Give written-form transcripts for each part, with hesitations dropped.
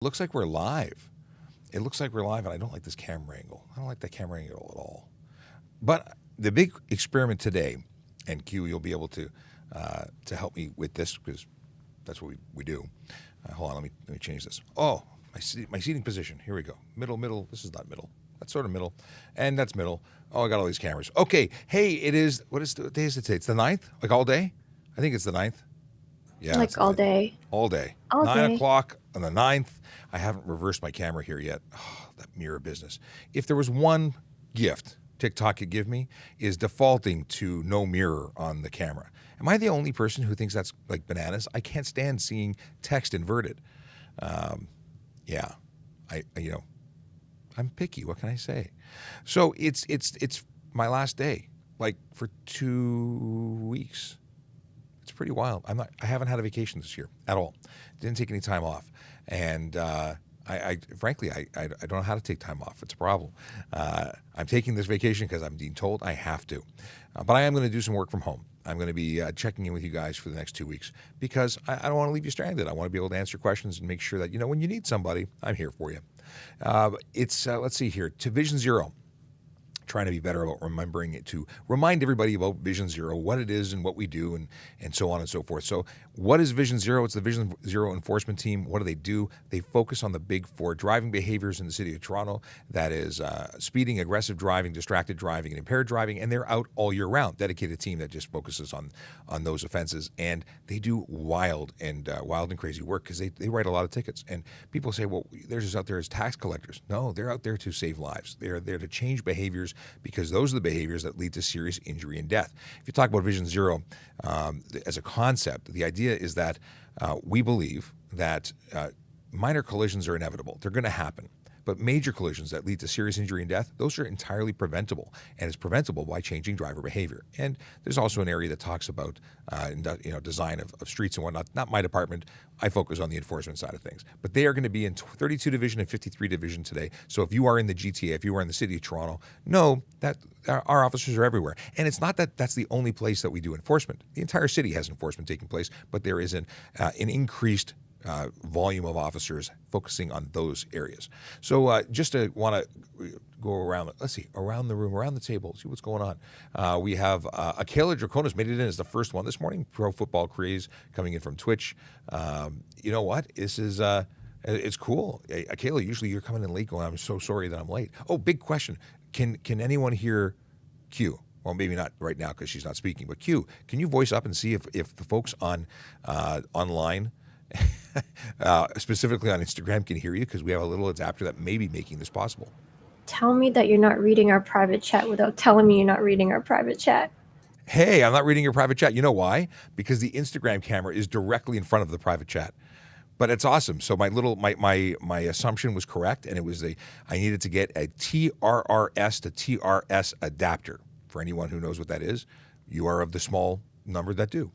Looks like we're live. It looks like we're live, and I don't like this camera angle. I don't like that camera angle at all. But the big experiment today, and Q, you'll be able to help me with this because that's what we do. Hold on, let me change this. Oh, my seating position. Here we go. Middle. This is not middle. That's sort of middle, and that's middle. Oh, I got all these cameras. Okay, hey, it is. What day is it today? It's the 9th? Like all day? I think it's the 9th. Yeah, like all day. All day. All 9 day. o'clock on the 9th. I haven't reversed my camera here yet. Oh, that mirror business. If there was one gift TikTok could give me, is defaulting to no mirror on the camera. Am I the only person who thinks that's like bananas? I can't stand seeing text inverted. Yeah, I'm picky. What can I say? So it's my last day, like for 2 weeks. It's pretty wild. I haven't had a vacation this year at all. Didn't take any time off, and I frankly don't know how to take time off. It's a problem. I'm taking this vacation because I'm being told I have to, but I am going to do some work from home. I'm going to be checking in with you guys for the next 2 weeks because I don't want to leave you stranded. I want to be able to answer questions and make sure that when you need somebody, I'm here for you. Let's see here, to Vision Zero. Trying to be better about remembering it, to remind everybody about Vision Zero, what it is and what we do, and so on and so forth. So what is Vision Zero? It's the Vision Zero enforcement team. What do? They focus on the big four driving behaviors in the city of Toronto. That is speeding, aggressive driving, distracted driving, and impaired driving. And they're out all year round. Dedicated team that just focuses on those offenses. And they do wild and crazy work because they write a lot of tickets. And people say, well, they're just out there as tax collectors. No, they're out there to save lives. They're there to change behaviors, because those are the behaviors that lead to serious injury and death. If you talk about Vision Zero as a concept, the idea is that we believe that minor collisions are inevitable. They're going to happen. But major collisions that lead to serious injury and death, those are entirely preventable, and it's preventable by changing driver behavior. And there's also an area that talks about design of streets and whatnot. Not my department. I focus on the enforcement side of things. But they are going to be in 32 Division and 53 Division today. So if you are in the GTA, if you are in the city of Toronto, know that our officers are everywhere. And it's not that that's the only place that we do enforcement. The entire city has enforcement taking place, but there is an increased volume of officers focusing on those areas. So just to want to go around, let's see, around the room, around the table, see what's going on. We have Akela Draconis made it in as the first one this morning. Pro football craze coming in from Twitch. You know what? This is it's cool. Akela, usually you're coming in late going, I'm so sorry that I'm late. Oh, big question. Can anyone hear Q? Well, maybe not right now because she's not speaking, but Q, can you voice up and see if the folks on online specifically on Instagram can hear you, because we have a little adapter that may be making this possible. Tell me that you're not reading our private chat without telling me you're not reading our private chat. Hey, I'm not reading your private chat. You know why? Because the Instagram camera is directly in front of the private chat. But it's awesome. So my assumption was correct, and it was I needed to get a TRRS to TRS adapter. For anyone who knows what that is, you are of the small number that do.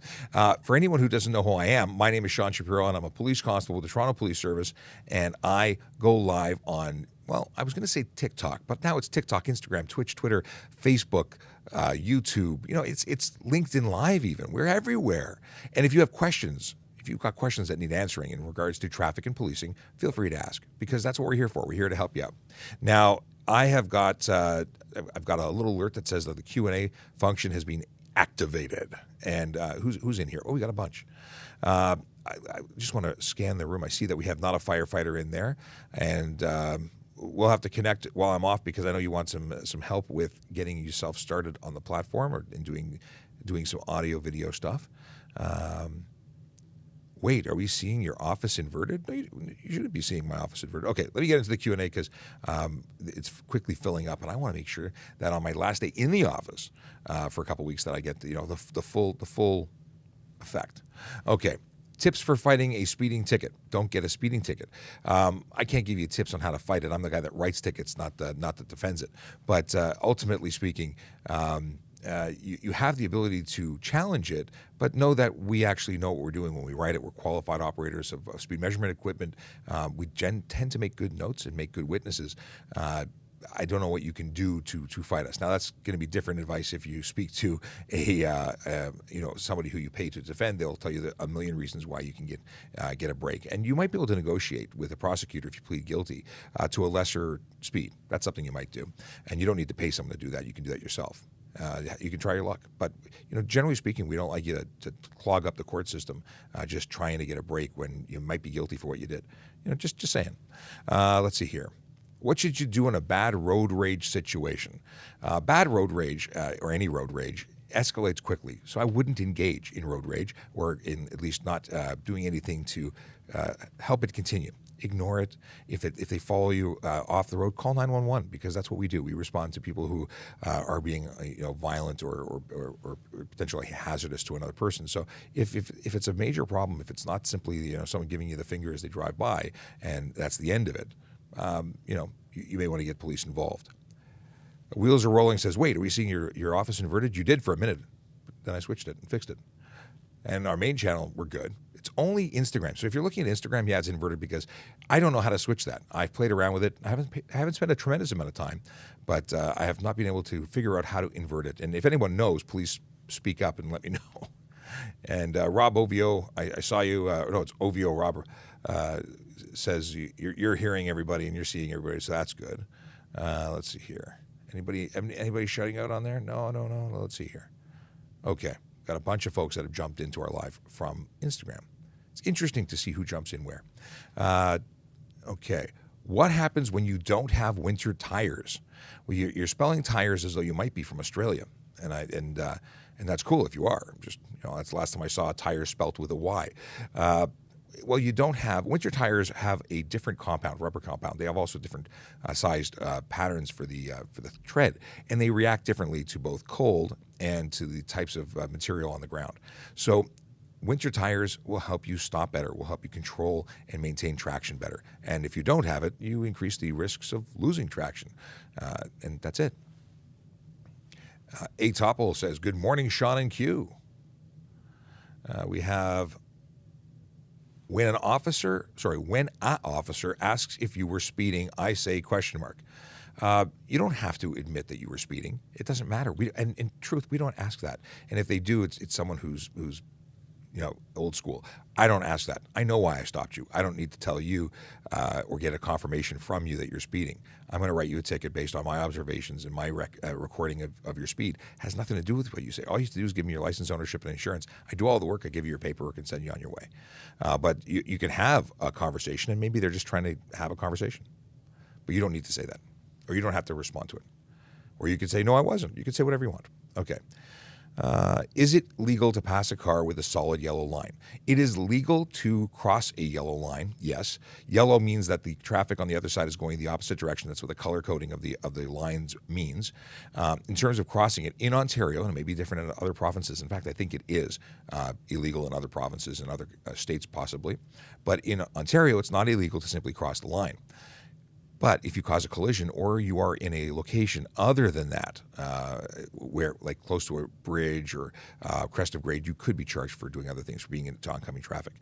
For anyone who doesn't know who I am, my name is Sean Shapiro, and I'm a police constable with the Toronto Police Service, and I go live on, well, I was going to say TikTok, but now it's TikTok, Instagram, Twitch, Twitter, Facebook, YouTube. It's LinkedIn Live even. We're everywhere. And if you have questions, if you've got questions that need answering in regards to traffic and policing, feel free to ask, because that's what we're here for. We're here to help you out. Now, I've got a little alert that says that the Q&A function has been activated. And who's in here? Oh, we got a bunch. I just want to scan the room. I see that we have not a firefighter in there, and we'll have to connect while I'm off, because I know you want some help with getting yourself started on the platform and doing some audio video stuff. Wait, are we seeing your office inverted? No, you shouldn't be seeing my office inverted. Okay, let me get into the Q&A, because it's quickly filling up, and I want to make sure that on my last day in the office for a couple weeks that I get the full effect. Okay, tips for fighting a speeding ticket. Don't get a speeding ticket. I can't give you tips on how to fight it. I'm the guy that writes tickets, not that defends it. But ultimately speaking, you have the ability to challenge it, but know that we actually know what we're doing when we write it. We're qualified operators of speed measurement equipment. We tend to make good notes and make good witnesses. I don't know what you can do to fight us. Now that's going to be different advice if you speak to a somebody who you pay to defend. They'll tell you a million reasons why you can get a break, and you might be able to negotiate with a prosecutor if you plead guilty to a lesser speed. That's something you might do, and you don't need to pay someone to do that. You can do that yourself. You can try your luck, but generally speaking, we don't like you to clog up the court system just trying to get a break when you might be guilty for what you did. Just saying. Let's see here. What should you do in a bad road rage situation? Bad road rage, or any road rage, escalates quickly. So I wouldn't engage in road rage, or in at least not doing anything to help it continue. Ignore it. If they follow you off the road, call 911, because that's what we do. We respond to people who are being violent or potentially hazardous to another person. So if it's a major problem, if it's not simply someone giving you the finger as they drive by and that's the end of it, you may want to get police involved. Wheels Are Rolling says, wait, are we seeing your office inverted? You did for a minute, but then I switched it and fixed it. And our main channel, we're good. It's only Instagram. So if you're looking at Instagram, yeah, it's inverted because I don't know how to switch that. I've played around with it. I haven't spent a tremendous amount of time, but I have not been able to figure out how to invert it. And if anyone knows, please speak up and let me know. And Rob OVO, I saw you. No, it's OVO Robert, says you're hearing everybody and you're seeing everybody, so that's good. Let's see here. Anybody shouting out on there? No. Let's see here. Okay. Got a bunch of folks that have jumped into our live from Instagram. It's interesting to see who jumps in where. Okay. What happens when you don't have winter tires? Well, you're spelling tires as though you might be from Australia, and that's cool if you are. Just that's the last time I saw a tire spelt with a Y. Well, you don't have winter tires. Have a different compound, rubber compound. They have also different sized patterns for the tread, and they react differently to both cold and to the types of material on the ground. So winter tires will help you stop better, will help you control and maintain traction better. And if you don't have it, you increase the risks of losing traction. And that's it. A Topple says, good morning, Sean and Q. We have, when an officer asks if you were speeding, I say ? You don't have to admit that you were speeding. It doesn't matter. And in truth, we don't ask that. And if they do, it's someone who's old school. I don't ask that. I know why I stopped you. I don't need to tell you or get a confirmation from you that you're speeding. I'm going to write you a ticket based on my observations and my recording of your speed. It has nothing to do with what you say. All you have to do is give me your license, ownership, and insurance. I do all the work. I give you your paperwork and send you on your way. But you can have a conversation, and maybe they're just trying to have a conversation. But you don't need to say that, or you don't have to respond to it. Or you could say, no, I wasn't. You could say whatever you want. Okay. Is it legal to pass a car with a solid yellow line? It is legal to cross a yellow line, yes. Yellow means that the traffic on the other side is going the opposite direction. That's what the color coding of the lines means. In terms of crossing it in Ontario, and it may be different in other provinces. In fact, I think it is illegal in other provinces and other states possibly. But in Ontario, it's not illegal to simply cross the line. But if you cause a collision or you are in a location other than that, where like close to a bridge or crest of grade, you could be charged for doing other things, for being into oncoming traffic.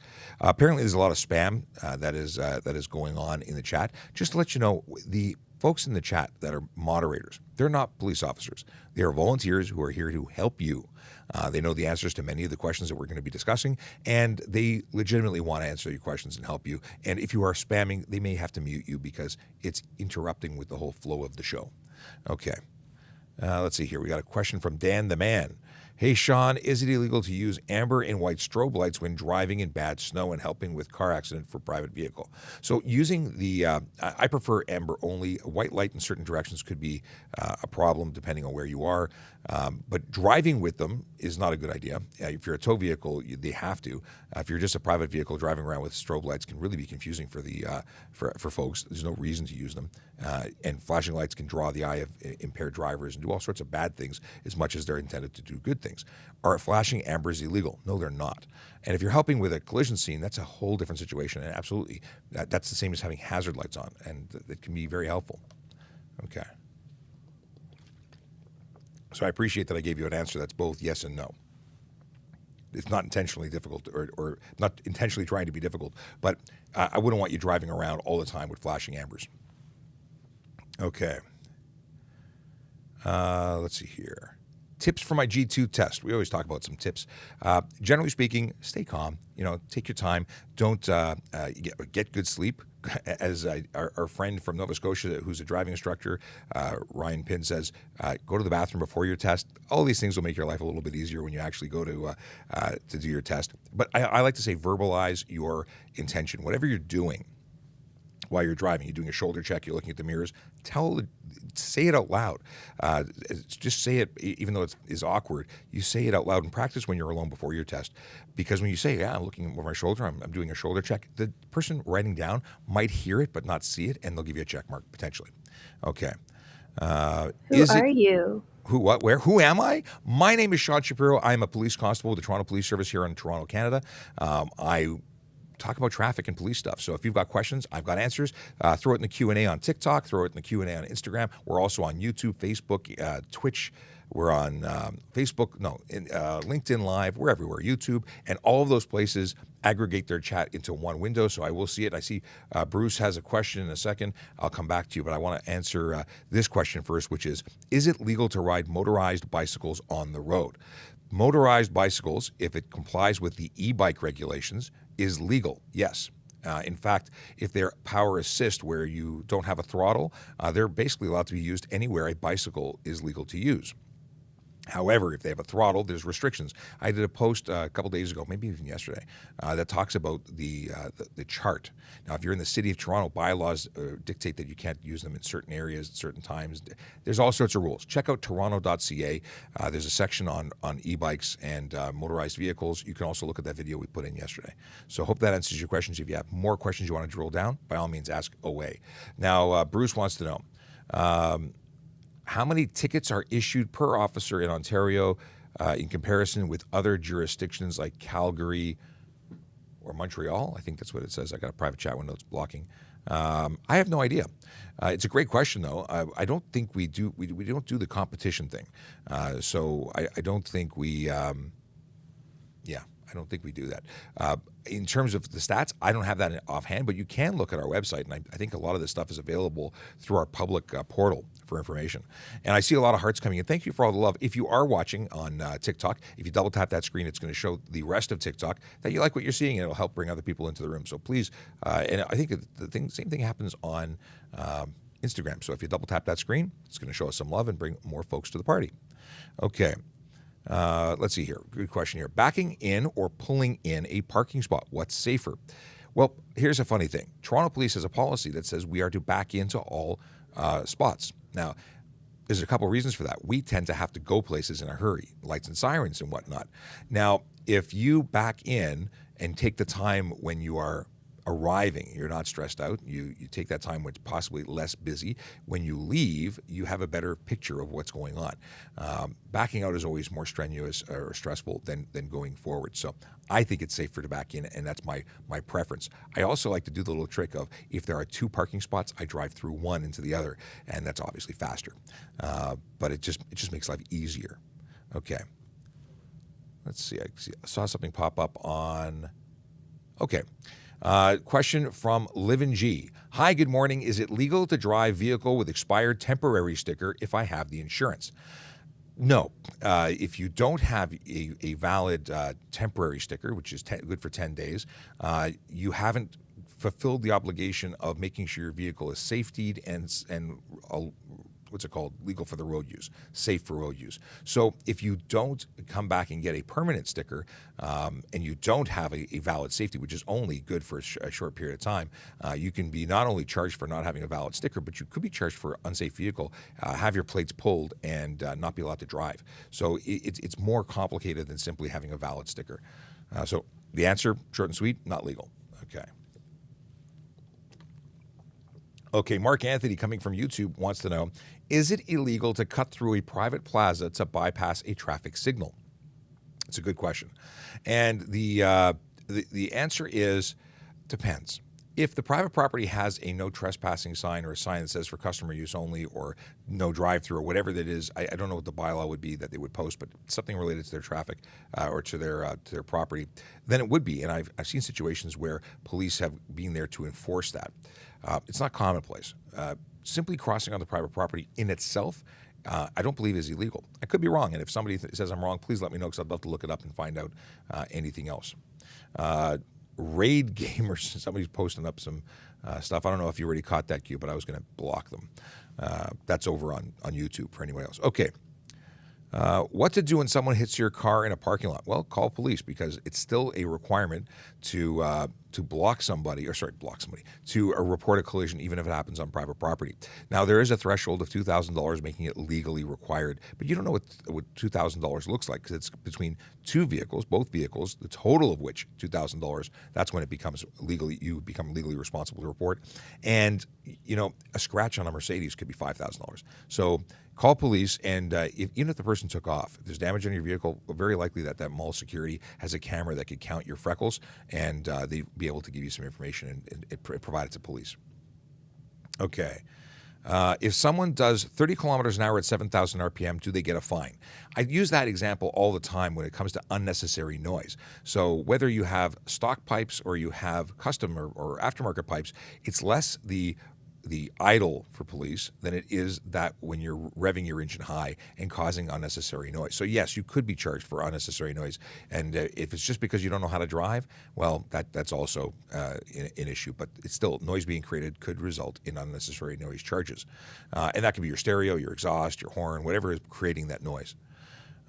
Apparently, there's a lot of spam that is going on in the chat. Just to let you know, the folks in the chat that are moderators, they're not police officers. They are volunteers who are here to help you. They know the answers to many of the questions that we're going to be discussing, and they legitimately want to answer your questions and help you. And if you are spamming, they may have to mute you because it's interrupting with the whole flow of the show. Okay. Let's see here. We got a question from Dan the Man. Hey, Sean, is it illegal to use amber and white strobe lights when driving in bad snow and helping with car accident for private vehicle? So using the, I prefer amber only. A white light in certain directions could be a problem depending on where you are. But driving with them is not a good idea. If you're a tow vehicle, they have to. If you're just a private vehicle, driving around with strobe lights can really be confusing for the for folks. There's no reason to use them. And flashing lights can draw the eye of impaired drivers and do all sorts of bad things as much as they're intended to do good things. Are flashing ambers illegal? No, they're not. And if you're helping with a collision scene, that's a whole different situation. And absolutely, that's the same as having hazard lights on, and that can be very helpful. Okay. So I appreciate that I gave you an answer that's both yes and no. It's not intentionally difficult or not intentionally trying to be difficult, but I wouldn't want you driving around all the time with flashing ambers. Okay. Let's see here. Tips for my G2 test. We always talk about some tips. Generally speaking, stay calm. Take your time. Don't get good sleep. As our friend from Nova Scotia, who's a driving instructor, Ryan Pinn says, go to the bathroom before your test. All these things will make your life a little bit easier when you actually go to do your test. But I like to say verbalize your intention. Whatever you're doing while you're driving, you're doing a shoulder check, you're looking at the mirrors, say it out loud. Just say it, even though it is awkward. You say it out loud and practice when you're alone before your test. Because when you say, I'm looking over my shoulder, I'm doing a shoulder check, the person writing down might hear it but not see it, and they'll give you a check mark potentially. Okay. Who are you? Who, what, where? Who am I? My name is Sean Shapiro. I'm a police constable with the Toronto Police Service here in Toronto, Canada. I talk about traffic and police stuff. So if you've got questions, I've got answers. Throw it in the Q&A on TikTok. Throw it in the Q&A on Instagram. We're also on YouTube, Facebook, Twitch. We're on LinkedIn Live. We're everywhere. YouTube. And all of those places aggregate their chat into one window, so I will see it. I see Bruce has a question in a second. I'll come back to you, but I want to answer this question first, which is it legal to ride motorized bicycles on the road? Motorized bicycles, if it complies with the e-bike regulations, is legal, yes. In fact, if they're power assist where you don't have a throttle, they're basically allowed to be used anywhere a bicycle is legal to use. However, if they have a throttle, there's restrictions. I did a post a couple days ago, maybe even yesterday, that talks about the chart. Now, if you're in the city of Toronto, bylaws dictate that you can't use them in certain areas at certain times. There's all sorts of rules. Check out toronto.ca. There's a section on e-bikes and motorized vehicles. You can also look at that video we put in yesterday. So hope that answers your questions. If you have more questions you want to drill down, by all means, ask away. Now, Bruce wants to know, how many tickets are issued per officer in Ontario in comparison with other jurisdictions like Calgary or Montreal? I think that's what it says. I got a private chat window that's blocking. I have no idea. It's a great question, though. I don't think we do. We don't do the competition thing. So I don't think we. I don't think we do that. In terms of the stats, I don't have that offhand, but you can look at our website, and I think a lot of this stuff is available through our public portal for information. And I see a lot of hearts coming in. Thank you for all the love. If you are watching on TikTok, if you double tap that screen, it's going to show the rest of TikTok that you like what you're seeing, and it'll help bring other people into the room. So please, and I think same thing happens on Instagram. So if you double tap that screen, it's going to show us some love and bring more folks to the party. Okay. Let's see here. Good question here. Backing in or pulling in a parking spot, what's safer? Well, here's a funny thing. Toronto Police has a policy that says we are to back into all spots. Now, there's a couple of reasons for that. We tend to have to go places in a hurry, lights and sirens and whatnot. Now, if you back in and take the time when you are arriving, you're not stressed out, you take that time when it's possibly less busy. When you leave, you have a better picture of what's going on. Backing out is always more strenuous or stressful than going forward. So I think it's safer to back in, and that's my preference. I also like to do the little trick of, if there are two parking spots, I drive through one into the other, and that's obviously faster. But it just makes life easier. Okay. Let's see. I saw something pop up on. Okay. Question from Livin G. Hi, good morning. Is it legal to drive vehicle with expired temporary sticker if I have the insurance? No. If you don't have a valid temporary sticker, which is good for 10 days, you haven't fulfilled the obligation of making sure your vehicle is safetied and what's it called? Legal for the road use, safe for road use. So if you don't come back and get a permanent sticker and you don't have a valid safety, which is only good for a short period of time, you can be not only charged for not having a valid sticker, but you could be charged for unsafe vehicle, have your plates pulled, and not be allowed to drive. So it's more complicated than simply having a valid sticker. So the answer, short and sweet, not legal. Okay. Okay, Mark Anthony coming from YouTube wants to know, is it illegal to cut through a private plaza to bypass a traffic signal? It's a good question. And the answer is, depends. If the private property has a no trespassing sign or a sign that says for customer use only or no drive-through or whatever that is, I don't know what the bylaw would be that they would post, but something related to their traffic or to their property, then it would be. And I've seen situations where police have been there to enforce that. It's not commonplace. Simply crossing on the private property in itself I don't believe is illegal. I could be wrong, and if somebody says I'm wrong, please let me know because I'd love to look it up and find out anything else. Raid gamers, somebody's posting up some stuff. I don't know if you already caught that, Q, but I was going to block them. That's over on YouTube for anyone else. Okay. What to do when someone hits your car in a parking lot? Well, call police because it's still a requirement to block somebody, to report a collision, even if it happens on private property. Now, there is a threshold of $2,000 making it legally required, but you don't know what $2,000 looks like because it's between two vehicles, both vehicles, the total of which $2,000. That's when it becomes you become legally responsible to report. And a scratch on a Mercedes could be $5,000. So call police, and even if the person took off, if there's damage on your vehicle, very likely that mall security has a camera that could count your freckles, and they'd be able to give you some information and provide it to police. Okay. If someone does 30 kilometers an hour at 7,000 RPM, do they get a fine? I use that example all the time when it comes to unnecessary noise. So whether you have stock pipes or you have custom or aftermarket pipes, it's less the idle for police than it is that when you're revving your engine high and causing unnecessary noise. So yes, you could be charged for unnecessary noise, and if it's just because you don't know how to drive, well, that's also an issue. But it's still, noise being created could result in unnecessary noise charges, and that could be your stereo, your exhaust, your horn, whatever is creating that noise.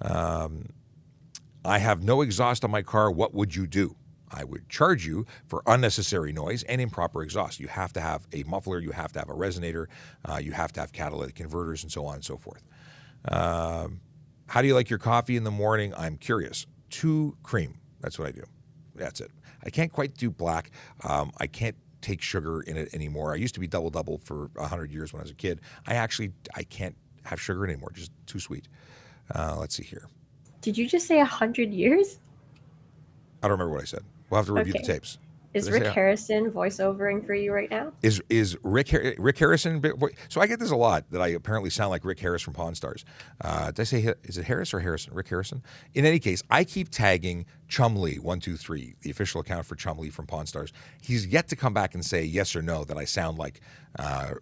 I have no exhaust on my car. What would you do? I would charge you for unnecessary noise and improper exhaust. You have to have a muffler, you have to have a resonator, you have to have catalytic converters, and so on and so forth. How do you like your coffee in the morning? I'm curious. 2 cream. That's what I do. That's it. I can't quite do black. I can't take sugar in it anymore. I used to be double for 100 years when I was a kid. I can't have sugar anymore. Just too sweet. Let's see here. Did you just say 100 years? I don't remember what I said. We'll have to review the tapes. Is Rick Harrison voiceovering for you right now? Is Rick Harrison? So I get this a lot, that I apparently sound like Rick Harris from Pawn Stars. Did I say, is it Harris or Harrison? Rick Harrison? In any case, I keep tagging Chumley123, the official account for Chumley from Pawn Stars. He's yet to come back and say yes or no that I sound like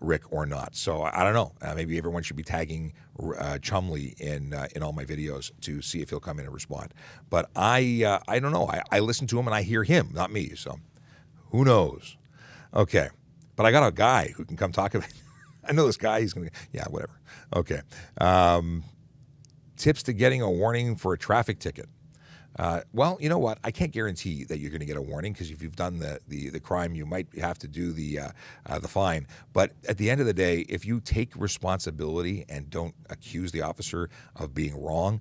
Rick or not. So I don't know. Maybe everyone should be tagging Chumley in all my videos to see if he'll come in and respond. But I don't know. I listen to him and I hear him, not me. So who knows? Okay. But I got a guy who can come talk about it. I know this guy. He's going to, yeah, whatever. Okay. Tips to getting a warning for a traffic ticket. Well, you know what? I can't guarantee that you're going to get a warning because if you've done the crime, you might have to do the fine. But at the end of the day, if you take responsibility and don't accuse the officer of being wrong,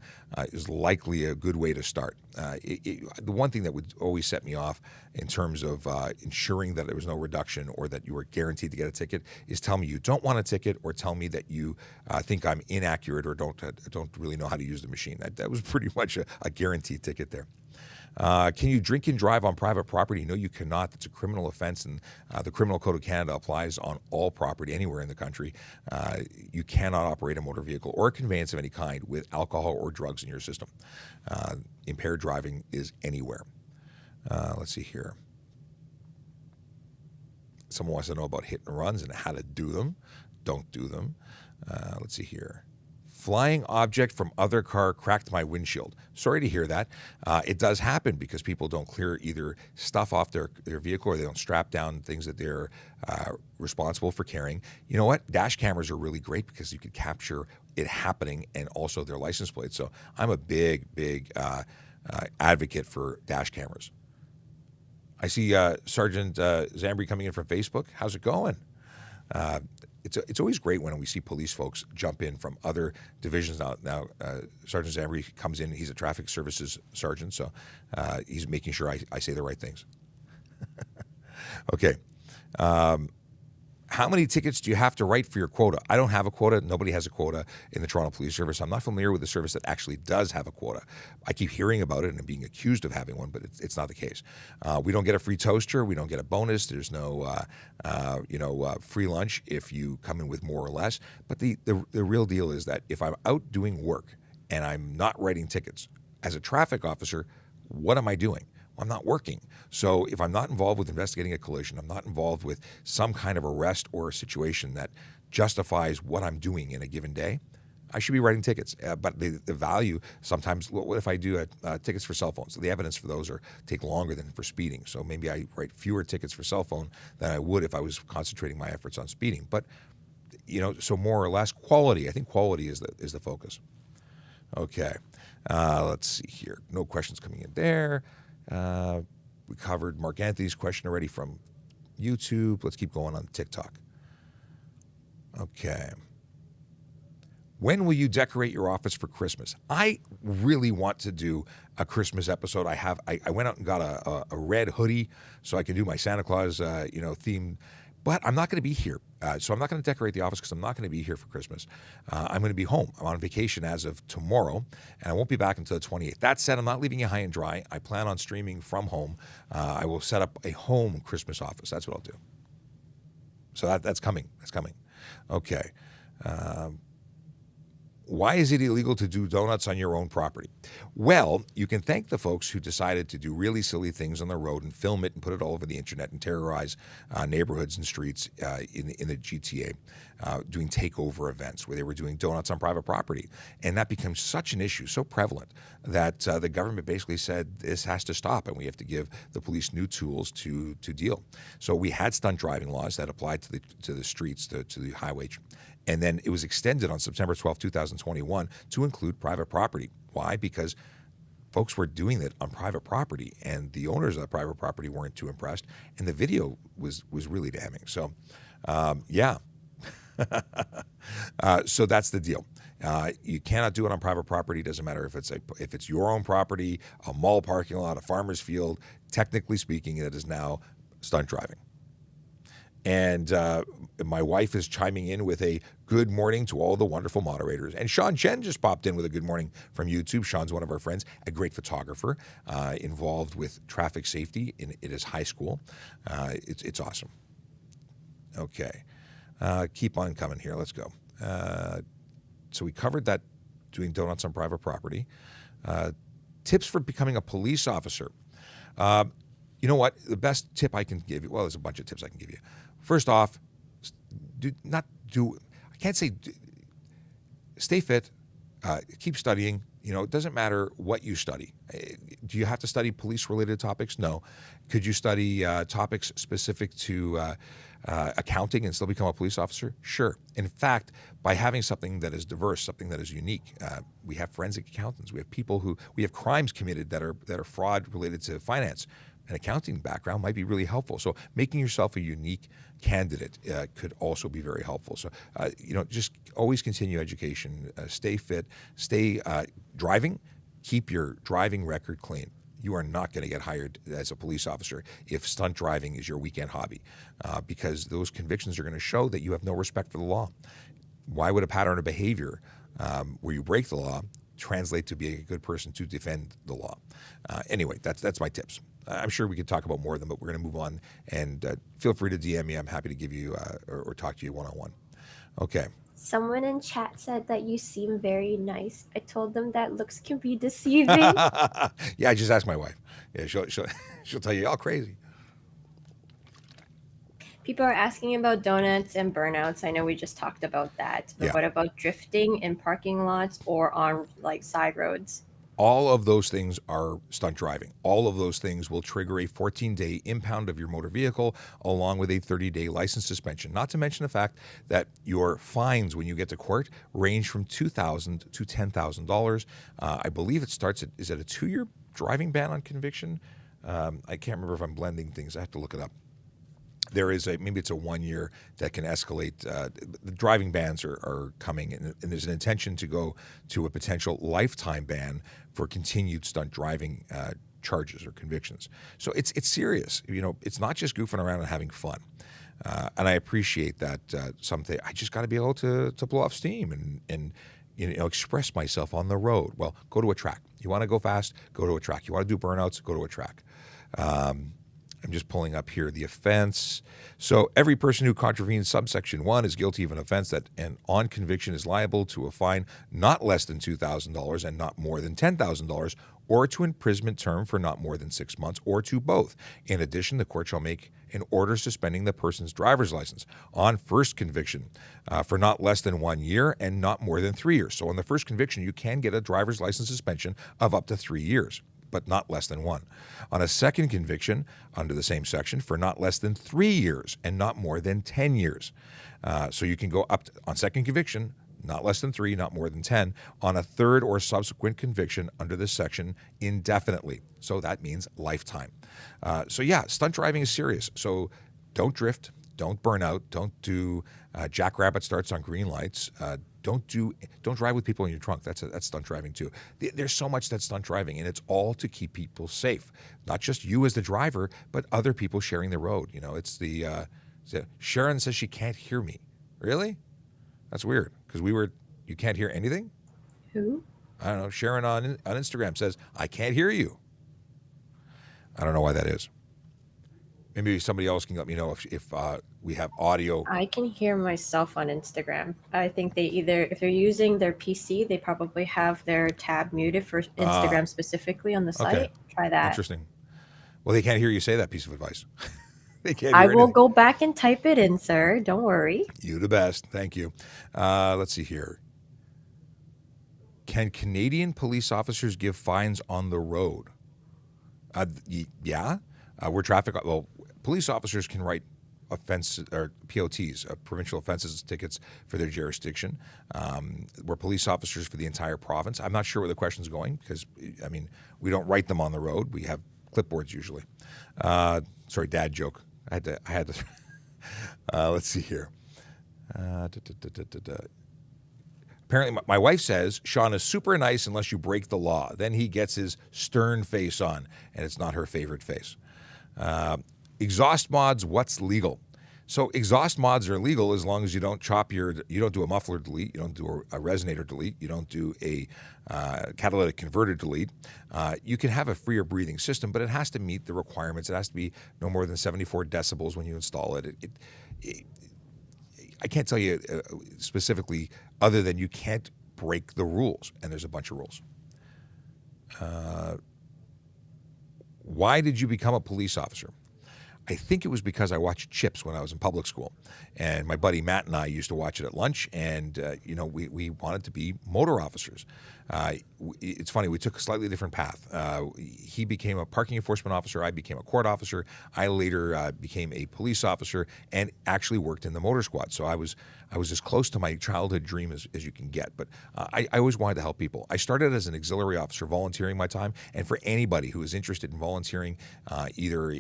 is likely a good way to start. The one thing that would always set me off in terms of ensuring that there was no reduction or that you were guaranteed to get a ticket is tell me you don't want a ticket or tell me that you think I'm inaccurate or don't really know how to use the machine. That was pretty much a guaranteed ticket there. Can you drink and drive on private property? No, you cannot. That's a criminal offense, and the Criminal Code of Canada applies on all property anywhere in the country. You cannot operate a motor vehicle or a conveyance of any kind with alcohol or drugs in your system. Impaired driving is anywhere. Let's see here. Someone wants to know about hit and runs and how to do them. Don't do them. Let's see here. Flying object from other car cracked my windshield. Sorry to hear that. It does happen because people don't clear either stuff off their vehicle or they don't strap down things that they're responsible for carrying. You know what? Dash cameras are really great because you could capture it happening and also their license plates. So I'm a big advocate for dash cameras. I see Sergeant Zambri coming in from Facebook. How's it going? It's always great when we see police folks jump in from other divisions. Now Sergeant Zambri comes in. He's a traffic services sergeant, so he's making sure I say the right things. Okay. How many tickets do you have to write for your quota? I don't have a quota. Nobody has a quota in the Toronto Police Service. I'm not familiar with the service that actually does have a quota. I keep hearing about it and being accused of having one, but it's not the case. We don't get a free toaster. We don't get a bonus. There's no, free lunch if you come in with more or less. But the real deal is that if I'm out doing work and I'm not writing tickets, as a traffic officer, what am I doing? I'm not working. So if I'm not involved with investigating a collision, I'm not involved with some kind of arrest or a situation that justifies what I'm doing in a given day, I should be writing tickets, but the value sometimes. What if I do tickets for cell phones? So the evidence for those take longer than for speeding. So maybe I write fewer tickets for cell phone than I would if I was concentrating my efforts on speeding. But so more or less quality. I think quality is the focus. Okay, let's see here. No questions coming in there. We covered Mark Anthony's question already from YouTube. Let's keep going on TikTok. Okay. When will you decorate your office for Christmas? I really want to do a Christmas episode. I went out and got a red hoodie so I can do my Santa Claus, theme. But I'm not going to be here. So I'm not going to decorate the office because I'm not going to be here for Christmas. I'm going to be home. I'm on vacation as of tomorrow, and I won't be back until the 28th. That said, I'm not leaving you high and dry. I plan on streaming from home. I will set up a home Christmas office. That's what I'll do. So that's coming. That's coming. Okay. Why is it illegal to do donuts on your own property? Well, you can thank the folks who decided to do really silly things on the road and film it and put it all over the internet and terrorize neighborhoods and streets in the GTA, doing takeover events where they were doing donuts on private property. And that became such an issue, so prevalent, that the government basically said this has to stop and we have to give the police new tools to deal. So we had stunt driving laws that applied to the streets, to the highway. And then it was extended on September 12, 2021 to include private property. Why? Because folks were doing it on private property and the owners of the private property weren't too impressed. And the video was really damning. So, yeah. So that's the deal. You cannot do it on private property. Doesn't matter if it's your own property, a mall parking lot, a farmer's field. Technically speaking, it is now stunt driving. And my wife is chiming in with a good morning to all the wonderful moderators. And Sean Chen just popped in with a good morning from YouTube. Sean's one of our friends, a great photographer involved with traffic safety in his high school. It's awesome. Okay. Keep on coming here. Let's go. So we covered that, doing donuts on private property. Tips for becoming a police officer. You know what? The best tip I can give you, well, there's a bunch of tips I can give you. First off, stay fit, keep studying. It doesn't matter what you study. Do you have to study police-related topics? No. Could you study topics specific to accounting and still become a police officer? Sure. In fact, by having something that is diverse, something that is unique, we have forensic accountants. We have crimes committed that are fraud related to finance. An accounting background might be really helpful. So making yourself a unique candidate could also be very helpful. So, just always continue education, stay fit, stay driving, keep your driving record clean. You are not going to get hired as a police officer if stunt driving is your weekend hobby, because those convictions are going to show that you have no respect for the law. Why would a pattern of behavior where you break the law translate to being a good person to defend the law? Anyway, that's my tips. I'm sure we could talk about more of them, but we're going to move on. And feel free to DM me. I'm happy to give you or talk to you one-on-one. Okay. Someone in chat said that you seem very nice. I told them that looks can be deceiving. Yeah, I just asked my wife. Yeah, she'll tell you all crazy. People are asking about donuts and burnouts. I know we just talked about that. But Yeah. What about drifting in parking lots or on side roads? All of those things are stunt driving. All of those things will trigger a 14-day impound of your motor vehicle along with a 30-day license suspension. Not to mention the fact that your fines when you get to court range from $2,000 to $10,000. I believe it starts is it a 2-year driving ban on conviction? I can't remember if I'm blending things. I have to look it up. There is maybe it's a 1 year that can escalate. The driving bans are coming, and there's an intention to go to a potential lifetime ban for continued stunt driving charges or convictions. So it's serious. It's not just goofing around and having fun. And I appreciate that something. I just got to be able to blow off steam and express myself on the road. Well, go to a track. You want to go fast? Go to a track. You want to do burnouts? Go to a track. I'm just pulling up here the offense. So every person who contravenes subsection 1 is guilty of an offense that, and on conviction, is liable to a fine not less than $2,000 and not more than $10,000, or to imprisonment term for not more than 6 months, or to both. In addition, the court shall make in order suspending the person's driver's license on first conviction for not less than 1 year and not more than 3 years. So on the first conviction, you can get a driver's license suspension of up to 3 years, but not less than 1. On a second conviction, under the same section, for not less than 3 years and not more than 10 years. So you can go up to, on second conviction, not less than 3, not more than 10, on a third or subsequent conviction under this section indefinitely. So that means lifetime. So yeah, stunt driving is serious. So don't drift, don't burn out, don't do jackrabbit starts on green lights. Don't drive with people in your trunk. That's stunt driving too. There's so much that's stunt driving, and it's all to keep people safe. Not just you as the driver, but other people sharing the road. You know, it's the Sharon says she can't hear me. Really? That's weird, because you can't hear anything? Who? I don't know. Sharon on Instagram says, I can't hear you. I don't know why that is. Maybe somebody else can let me know if we have audio. I can hear myself on Instagram. I think if they're using their PC, they probably have their tab muted for Instagram specifically on the site. Okay. Try that. Interesting. Well, they can't hear you say that piece of advice. They can't I hear will anything. go back and type it in, sir. Don't worry. You the best. Thank you. Let's see here. Can Canadian police officers give fines on the road? Yeah. Police officers can write offense or POTs, provincial offenses tickets for their jurisdiction. We're police officers for the entire province. I'm not sure where the question's going because, I mean, we don't write them on the road. We have clipboards usually. Sorry, dad joke. I had to. Let's see here. Apparently, my wife says Sean is super nice unless you break the law. Then he gets his stern face on, and it's not her favorite face. Exhaust mods, what's legal? So exhaust mods are legal as long as you don't do a muffler delete, you don't do a resonator delete, you don't do a catalytic converter delete. You can have a freer breathing system, but it has to meet the requirements. It has to be no more than 74 decibels when you install it. I can't tell you specifically other than you can't break the rules, and there's a bunch of rules. Why did you become a police officer? I think it was because I watched Chips when I was in public school, and my buddy Matt and I used to watch it at lunch, and we wanted to be motor officers. It's funny, we took a slightly different path. He became a parking enforcement officer, I became a court officer, I later became a police officer and actually worked in the motor squad. So I was as close to my childhood dream as you can get, but I always wanted to help people. I started as an auxiliary officer volunteering my time, and for anybody who is interested in volunteering, either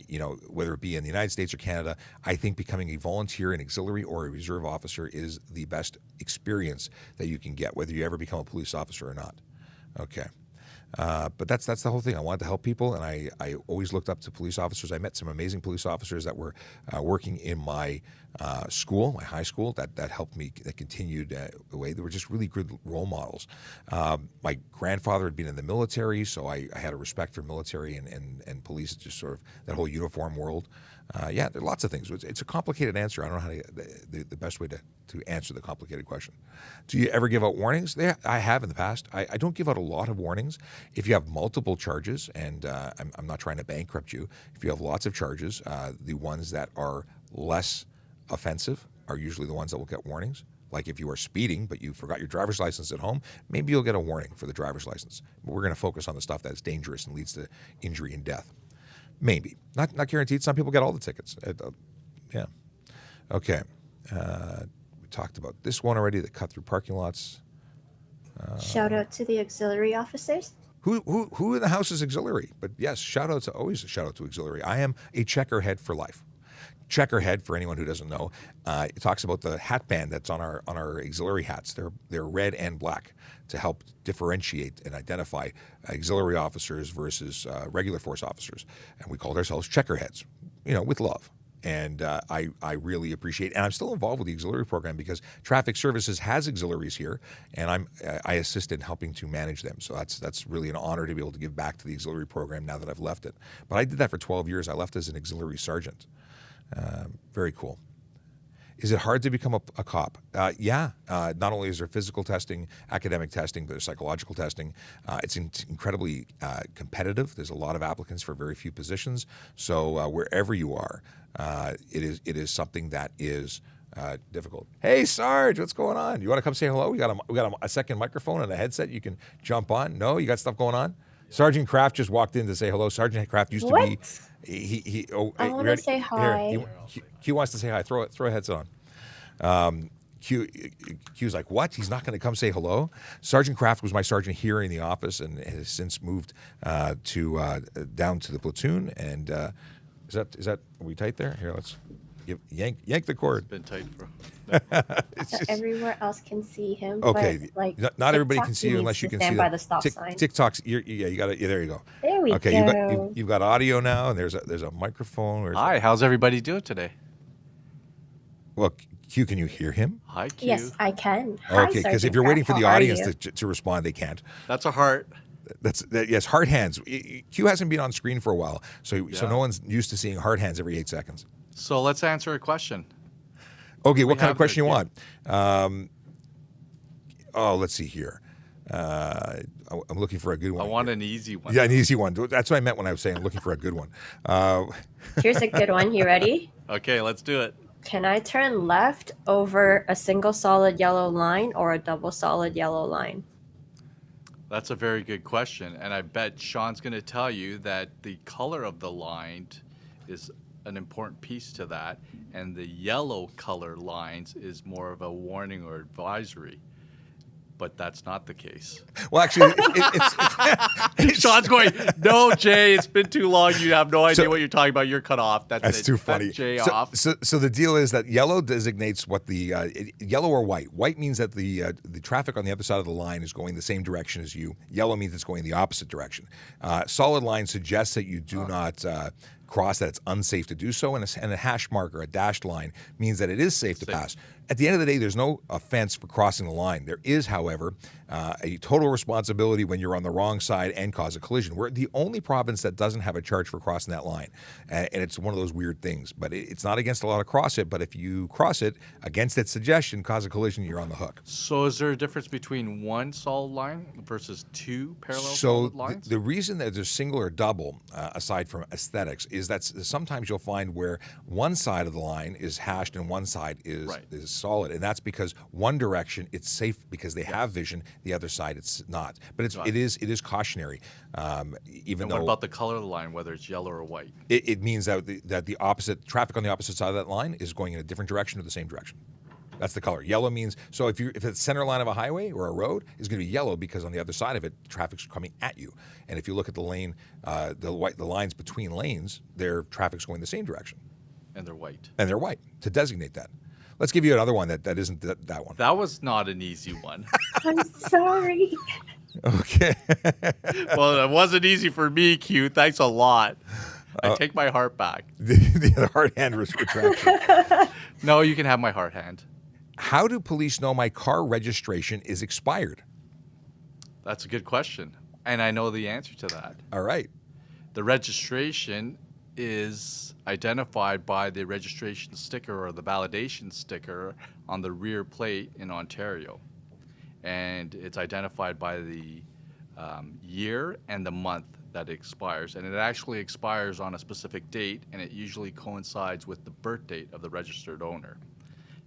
whether it be in the United States or Canada, I think becoming a volunteer, an auxiliary, or a reserve officer is the best experience that you can get, whether you ever become a police officer or not. Okay. But that's the whole thing. I wanted to help people, and I always looked up to police officers. I met some amazing police officers that were working in my school, my high school, that helped me, that continued the way. They were just really good role models. My grandfather had been in the military, so I had a respect for military and police, just sort of that whole uniform world. There are lots of things. It's a complicated answer. I don't know how the best way to answer the complicated question. Do you ever give out warnings? I have in the past. I don't give out a lot of warnings. If you have multiple charges, and I'm not trying to bankrupt you, if you have lots of charges, the ones that are less offensive are usually the ones that will get warnings. Like if you are speeding, but you forgot your driver's license at home, maybe you'll get a warning for the driver's license. But we're going to focus on the stuff that's dangerous and leads to injury and death. Maybe. Not guaranteed. Some people get all the tickets. Yeah. Okay. We talked about this one already, the cut through parking lots. Shout out to the auxiliary officers. Who in the house is auxiliary? But yes, always a shout out to auxiliary. I am a checkerhead for life. Checkerhead, for anyone who doesn't know, it talks about the hat band that's on our auxiliary hats. They're red and black to help differentiate and identify auxiliary officers versus regular force officers, and we called ourselves checkerheads, with love. And I really appreciate, and I'm still involved with the auxiliary program because Traffic Services has auxiliaries here, and I assist in helping to manage them. So that's really an honor to be able to give back to the auxiliary program now that I've left it. But I did that for 12 years. I left as an auxiliary sergeant. Very cool. Is it hard to become a cop? Yeah. Not only is there physical testing, academic testing, but there's psychological testing. It's incredibly competitive. There's a lot of applicants for very few positions. So wherever you are, it is something that is difficult. Hey, Sarge, what's going on? You want to come say hello? We got a second microphone and a headset you can jump on. No, you got stuff going on? Sergeant Kraft just walked in to say hello. Sergeant Kraft used to be. I want to say hi. Q wants to say hi. Throw a headset on. Q's like, what? He's not going to come say hello? Sergeant Kraft was my sergeant here in the office and has since moved to down to the platoon. And is that are we tight there? Here, let's yank the cord. It's been tight for. Everywhere else can see him. Okay, but, like, not everybody can see you unless you can see by the stop sign. TikTok's. You got it. Yeah, there you go. There we Okay, go. you've got audio now, and there's a microphone. Hi, how's everybody doing today? Well, Q, can you hear him? Hi, Q. Yes, I can. Hi, Okay, because if Sergeant you're waiting Kraft, for the how are audience you? to respond, they can't. That's a heart. Yes, heart hands. Q hasn't been on screen for a while, so Yeah. no one's used to seeing heart hands every 8 seconds. So let's answer a question. Okay, what kind have of question you there, want? Let's see here. I'm looking for a good one. I want an easy one. Yeah, an easy one. That's what I meant when I was saying I'm looking for a good one. Here's a good one. You ready? Okay, let's do it. Can I turn left over a single solid yellow line or a double solid yellow line? That's a very good question. And I bet Sean's going to tell you that the color of the line is an important piece to that. And the yellow color lines is more of a warning or advisory. But that's not the case. Well, actually, it's Sean's going, no, Jay, it's been too long. You have no idea So- what you're talking about. You're cut off. That's it. too Cut funny. Jay So, off. so the deal is that yellow designates what the yellow or white. White means that the traffic on the other side of the line is going the same direction as you. Yellow means it's going the opposite direction. Solid line suggests that you do not cross, that it's unsafe to do so, and a hash marker, a dashed line, means that it is safe to pass. At the end of the day, there's no offense for crossing the line. There is, however, a total responsibility when you're on the wrong side and cause a collision. We're the only province that doesn't have a charge for crossing that line, and it's one of those weird things. But it's not against the law to cross it, but if you cross it against its suggestion, cause a collision, you're on the hook. So is there a difference between one solid line versus two parallel So solid lines? the reason that there's single or double, aside from aesthetics, is that sometimes you'll find where one side of the line is hashed and one side is solid, and that's because one direction it's safe because they have vision, the other side it's not. But it is cautionary, even And though what about the color of the line, whether it's yellow or white? it means that the opposite traffic on the opposite side of that line is going in a different direction or the same direction. That's the color. Yellow means, so if it's center line of a highway or a road, it's going to be yellow because on the other side of it, traffic's coming at you. And if you look at the lane, the lines between lanes, their traffic's going the same direction. And they're white. And they're white to designate that. Let's give you another one that isn't that one. That was not an easy one. I'm sorry. Okay. Well, it wasn't easy for me, Q. Thanks a lot. I take my heart back. the hard hand retraction. No, you can have my heart hand. How do police know my car registration is expired? That's a good question. And I know the answer to that. All right. The registration is identified by the registration sticker or the validation sticker on the rear plate in Ontario. And it's identified by the year and the month that it expires. And it actually expires on a specific date, and it usually coincides with the birth date of the registered owner.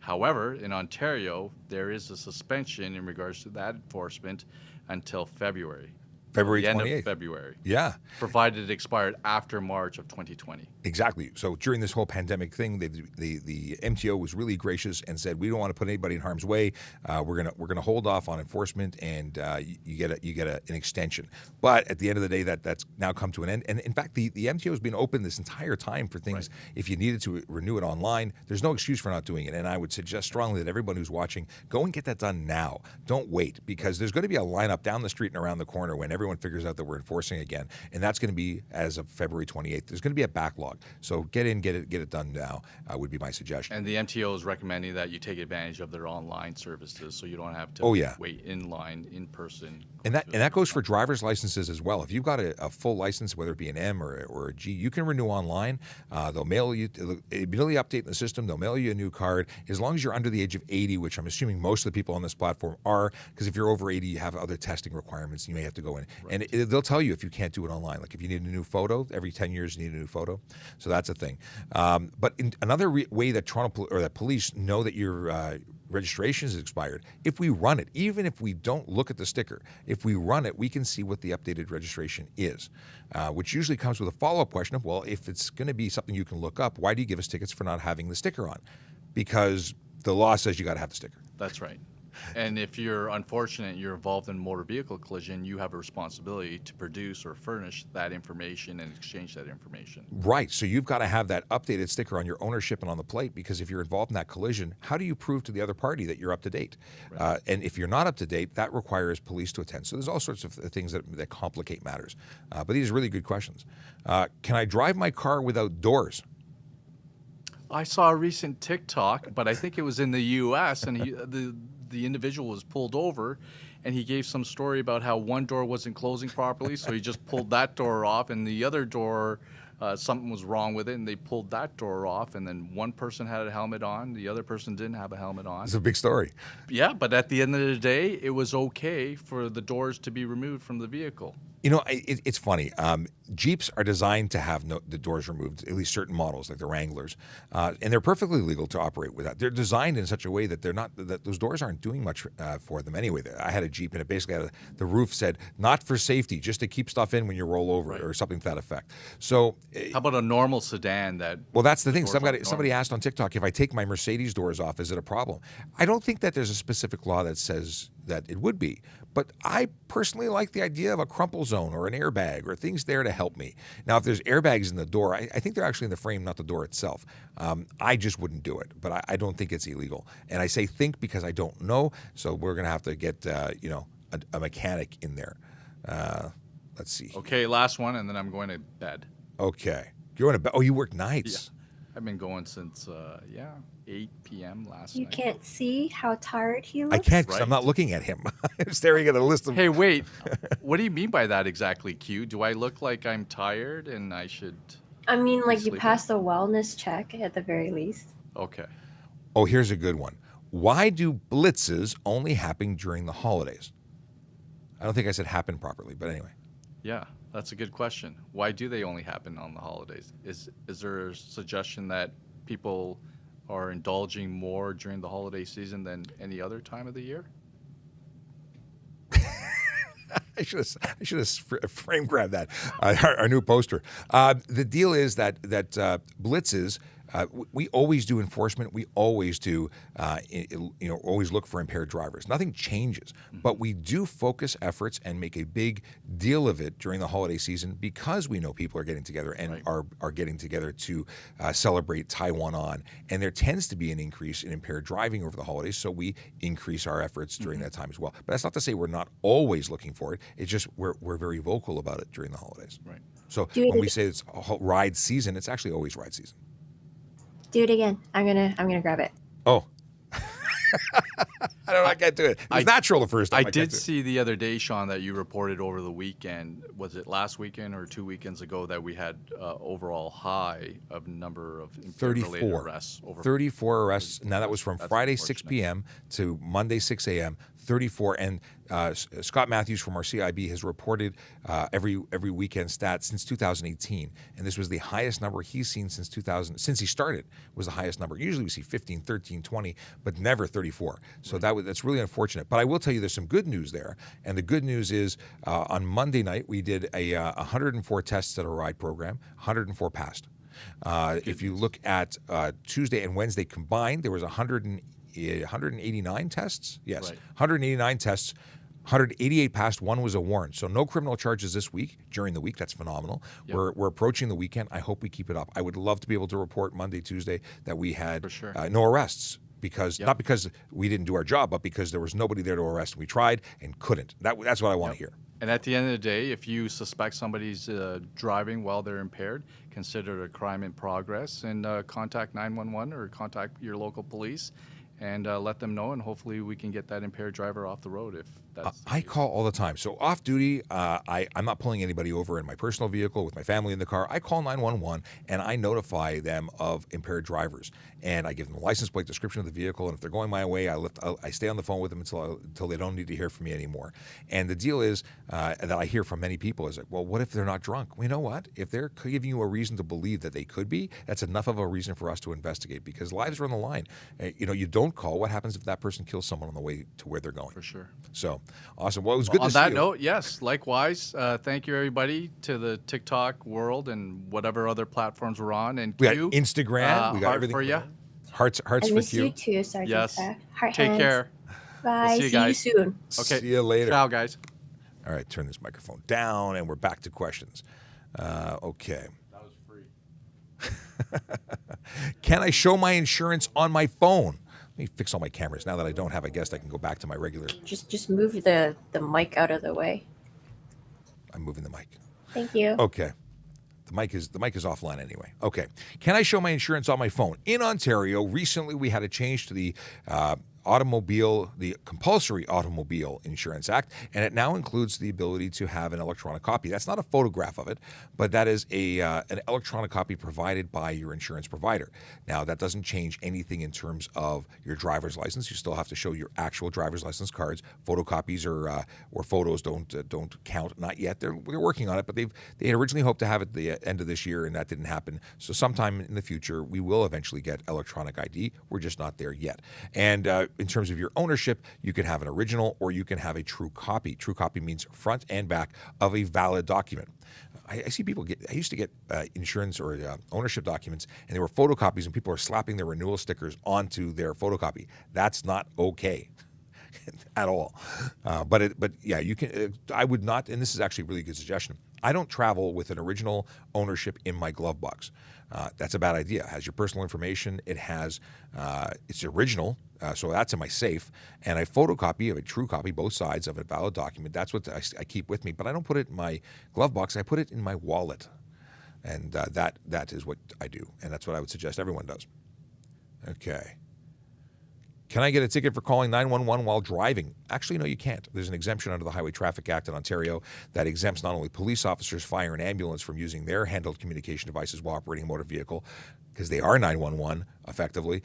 However, in Ontario, there is a suspension in regards to that enforcement until February. February the end 28th. of February, Yeah. provided it expired after March of 2020. Exactly. So during this whole pandemic thing, the MTO was really gracious and said, we don't want to put anybody in harm's way. We're gonna hold off on enforcement, and you get an extension. But at the end of the day, that's now come to an end. And in fact, the MTO has been open this entire time for things. Right. If you needed to renew it online, there's no excuse for not doing it. And I would suggest strongly that everyone who's watching, go and get that done now. Don't wait, because there's going to be a lineup down the street and around the corner when everyone everyone figures out that we're enforcing again. And that's going to be as of February 28th. There's going to be a backlog. So get it done now would be my suggestion. And the MTO is recommending that you take advantage of their online services so you don't have to wait in line, in person. And that goes for driver's licenses as well. If you've got a full license, whether it be an M or a G, you can renew online. They'll mail you, immediately update in the system. They'll mail you a new card as long as you're under the age of 80, which I'm assuming most of the people on this platform are, because if you're over 80, you have other testing requirements. You may have to go in. Right. And they'll tell you if you can't do it online. Like if you need a new photo, every 10 years you need a new photo. So that's a thing. But another way that that police know that your registration is expired, if we run it, even if we don't look at the sticker, if we run it, we can see what the updated registration is, which usually comes with a follow-up question of, well, if it's going to be something you can look up, why do you give us tickets for not having the sticker on? Because the law says you got to have the sticker. That's right. And if you're unfortunate, you're involved in a motor vehicle collision, you have a responsibility to produce or furnish that information and exchange that information. Right. So you've got to have that updated sticker on your ownership and on the plate, because if you're involved in that collision, how do you prove to the other party that you're up to date? Right. And if you're not up to date, that requires police to attend. So there's all sorts of things that complicate matters. But these are really good questions. Can I drive my car without doors? I saw a recent TikTok, but I think it was in the U.S., and the individual was pulled over, and he gave some story about how one door wasn't closing properly, so he just pulled that door off, and the other door, something was wrong with it, and they pulled that door off, and then one person had a helmet on, the other person didn't have a helmet on. It's a big story. Yeah, but at the end of the day, it was okay for the doors to be removed from the vehicle. You know, it's funny. Jeeps are designed to have the doors removed, at least certain models, like the Wranglers, and they're perfectly legal to operate with that. They're designed in such a way that those doors aren't doing much for them anyway. I had a Jeep, and it basically had the roof said, not for safety, just to keep stuff in when you roll over, or something to that effect. So, how about a normal sedan that? Well, that's the thing. Somebody asked on TikTok, if I take my Mercedes doors off, is it a problem? I don't think that there's a specific law that says that it would be. But I personally like the idea of a crumple zone or an airbag or things there to help me. Now, if there's airbags in the door, I think they're actually in the frame, not the door itself. I just wouldn't do it, but I don't think it's illegal. And I say think because I don't know, so we're going to have to get a mechanic in there. Let's see. Okay, last one, and then I'm going to bed. Okay. You're going to bed? Oh, you work nights. Yeah. I've been going since 8 p.m. last night. You can't see how tired he looks? I can't because I'm not looking at him. I'm staring at a list of... Hey, wait. What do you mean by that exactly, Q? Do I look like I'm tired and I should... I mean, like you passed a wellness check at the very least. Okay. Oh, here's a good one. Why do blitzes only happen during the holidays? I don't think I said happen properly, but anyway. Yeah, that's a good question. Why do they only happen on the holidays? Is there a suggestion that people are indulging more during the holiday season than any other time of the year? I should have frame grabbed that. Our new poster. The deal is that blitzes. We always do enforcement. We always do, always look for impaired drivers. Nothing changes, but we do focus efforts and make a big deal of it during the holiday season because we know people are getting together and are getting together to celebrate Taiwan on. And there tends to be an increase in impaired driving over the holidays, so we increase our efforts during that time as well. But that's not to say we're not always looking for it. It's just we're very vocal about it during the holidays. Right. So when we say it's ride season, it's actually always ride season. Do it again. I'm gonna grab it. Oh. I can't do it. It's natural the first time. I did see the other day, Sean, that you reported over the weekend. Was it last weekend or 2 weekends ago that we had overall high of number of impaired-related arrests? 34 arrests. Now that was from Friday 6 p.m. to Monday 6 a.m. 34, and Scott Matthews from our CIB has reported every weekend stat since 2018, and this was the highest number he's seen since he started. Was the highest number. Usually we see 15, 13, 20, but never 34. So that's really unfortunate. But I will tell you, there's some good news there, and the good news is on Monday night we did 104 tests at our ride program. 104 passed. If you look at Tuesday and Wednesday combined, there was 189 tests. Yes, 189 tests. 188 passed. One was a warrant. So no criminal charges this week, during the week. That's phenomenal. Yep. We're approaching the weekend. I hope we keep it up. I would love to be able to report Monday, Tuesday that we had no arrests. Because not because we didn't do our job, but because there was nobody there to arrest. We tried and couldn't. That's what I want to hear. And at the end of the day, if you suspect somebody's driving while they're impaired, consider it a crime in progress, and contact 911 or contact your local police and let them know, and hopefully we can get that impaired driver off the road if that's the I case. call all the time. So off duty, I'm not pulling anybody over in my personal vehicle with my family in the car. I call 911 and I notify them of impaired drivers. And I give them the license plate, description of the vehicle, and if they're going my way, I stay on the phone with them until they don't need to hear from me anymore. And the deal is that I hear from many people is like, well, what if they're not drunk? Well, you know what? If they're giving you a reason to believe that they could be, that's enough of a reason for us to investigate because lives are on the line. You don't call. What happens if that person kills someone on the way to where they're going? For sure. So awesome. Well, it was good On to see that you. note, yes, likewise. Thank you, everybody, to the TikTok world and whatever other platforms we're on. And We got Q, Instagram. We got heart everything for you. Hearts I with miss you. you too, Sergeant Yes. Pat. Heart Take hands. care. Bye. see you See guys. you soon. Okay. See you later. Ciao, guys. All right, turn this microphone down, and we're back to questions. Okay. That was free. Can I show my insurance on my phone? Let me fix all my cameras. Now that I don't have a guest, I can go back to my regular. Just move the mic out of the way. I'm moving the mic. Thank you. Okay. The mic is offline anyway. Okay. Can I show my insurance on my phone? In Ontario, recently we had a change to the Compulsory Automobile Insurance Act, and it now includes the ability to have an electronic copy. That's not a photograph of it, but that is an electronic copy provided by your insurance provider. Now, that doesn't change anything in terms of your driver's license. You still have to show your actual driver's license cards. Photocopies or photos don't count. Not yet. They're working on it, but they had originally hoped to have it at the end of this year, and that didn't happen. So sometime in the future, we will eventually get electronic ID. We're just not there yet. And in terms of your ownership, you can have an original or you can have a true copy. True copy means front and back of a valid document. I see people I used to get insurance or ownership documents, and they were photocopies, and people are slapping their renewal stickers onto their photocopy. That's not okay. At all. But yeah, you can. I would not, and this is actually a really good suggestion. I don't travel with an original ownership in my glove box. That's a bad idea. It has your personal information. It has, it's original, so that's in my safe. And I photocopy of a true copy, both sides of a valid document. That's what I keep with me. But I don't put it in my glove box. I put it in my wallet. And that is what I do. And that's what I would suggest everyone does. Okay. Can I get a ticket for calling 911 while driving? Actually, no, you can't. There's an exemption under the Highway Traffic Act in Ontario that exempts not only police officers, fire, and ambulance from using their handheld communication devices while operating a motor vehicle, because they are 911 effectively.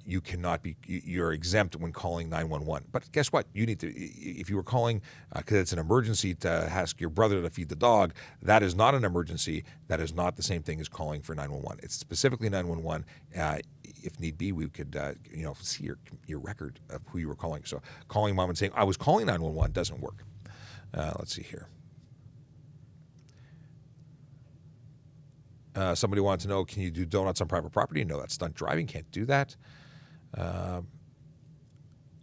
You cannot be. You're exempt when calling 911. But guess what? You need to. If you were calling because it's an emergency to ask your brother to feed the dog, that is not an emergency. That is not the same thing as calling for 911. It's specifically 911. If need be, we could, see your record of who you were calling. So calling mom and saying, I was calling 911 doesn't work. Let's see here. Somebody wanted to know, can you do donuts on private property? No, that's stunt driving. Can't do that.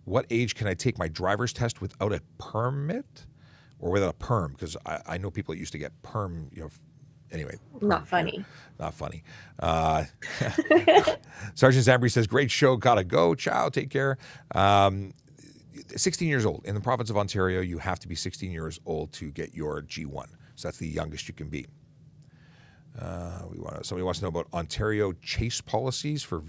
What age can I take my driver's test without a permit or without a perm? Because I know people that used to get perm, anyway. Not funny. Not funny. Sergeant Zambri says, great show, gotta go. Ciao, take care. 16 years old. In the province of Ontario, you have to be 16 years old to get your G1. So that's the youngest you can be. Somebody wants to know about Ontario chase policies for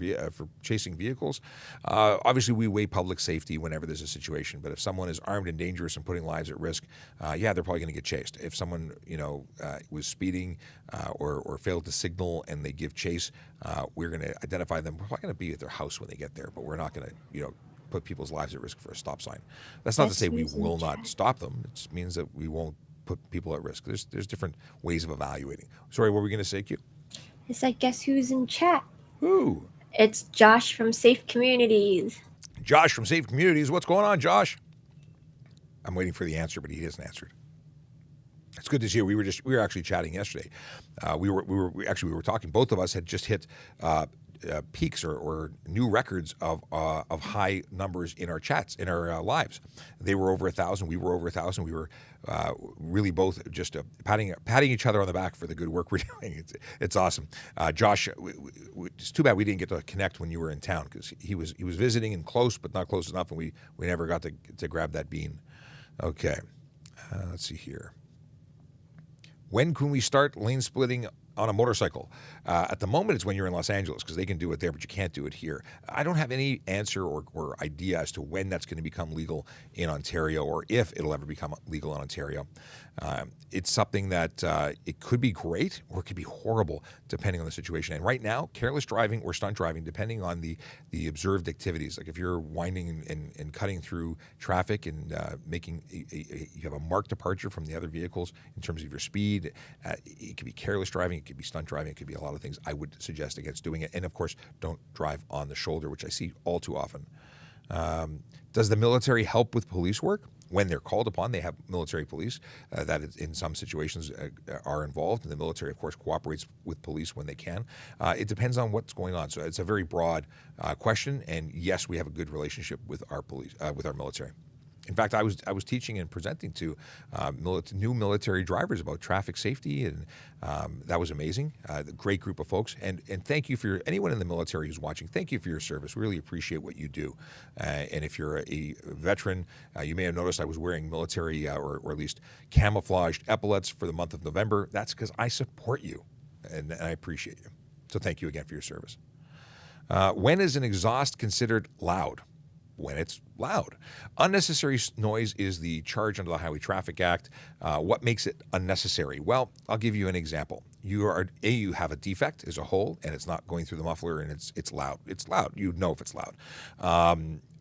chasing vehicles. Obviously, we weigh public safety whenever there's a situation. But if someone is armed and dangerous and putting lives at risk, they're probably going to get chased. If someone was speeding or failed to signal and they give chase, we're going to identify them. We're probably going to be at their house when they get there, but we're not going to put people's lives at risk for a stop sign. That's not to say we will not stop them. It just means that we won't put people at risk. There's different ways of evaluating. Sorry, what were we going to say, Q? It's like, guess who's in chat? Who? It's Josh from Safe Communities. Josh from Safe Communities. What's going on, Josh? I'm waiting for the answer, but he hasn't answered. It's good to see you. We were actually chatting yesterday. We were talking. Both of us had just hit peaks or new records of high numbers in our chats, in our lives. They were over 1,000. We were over 1,000. We were really both just patting each other on the back for the good work we're doing. It's awesome. Josh, it's too bad we didn't get to connect when you were in town because he was visiting and close, but not close enough, and we never got to grab that bean. Okay. Let's see here. When can we start lane splitting on a motorcycle? At the moment, it's when you're in Los Angeles because they can do it there, but you can't do it here. I don't have any answer or idea as to when that's going to become legal in Ontario or if it'll ever become legal in Ontario. It's something that it could be great or it could be horrible depending on the situation. And right now, careless driving or stunt driving, depending on the observed activities, like if you're winding and cutting through traffic and making you have a marked departure from the other vehicles in terms of your speed, it could be careless driving, it could be stunt driving, it could be a lot of things. I would suggest against doing it. And of course, don't drive on the shoulder, which I see all too often. Does the military help with police work? When they're called upon, they have military police that in some situations are involved. And the military, of course, cooperates with police when they can. It depends on what's going on. So it's a very broad question. And yes, we have a good relationship with our police, with our military. In fact, I was teaching and presenting to new military drivers about traffic safety, and that was amazing. A great group of folks, and thank you for anyone in the military who's watching. Thank you for your service. We really appreciate what you do. And if you're a veteran, you may have noticed I was wearing military or at least camouflaged epaulets for the month of November. That's because I support you, and I appreciate you. So thank you again for your service. When is an exhaust considered loud? When it's loud. Unnecessary noise is the charge under the Highway Traffic Act. What makes it unnecessary? Well, I'll give you an example. You have a defect, there's a hole, and it's not going through the muffler, and it's loud. It's loud. You know if it's loud.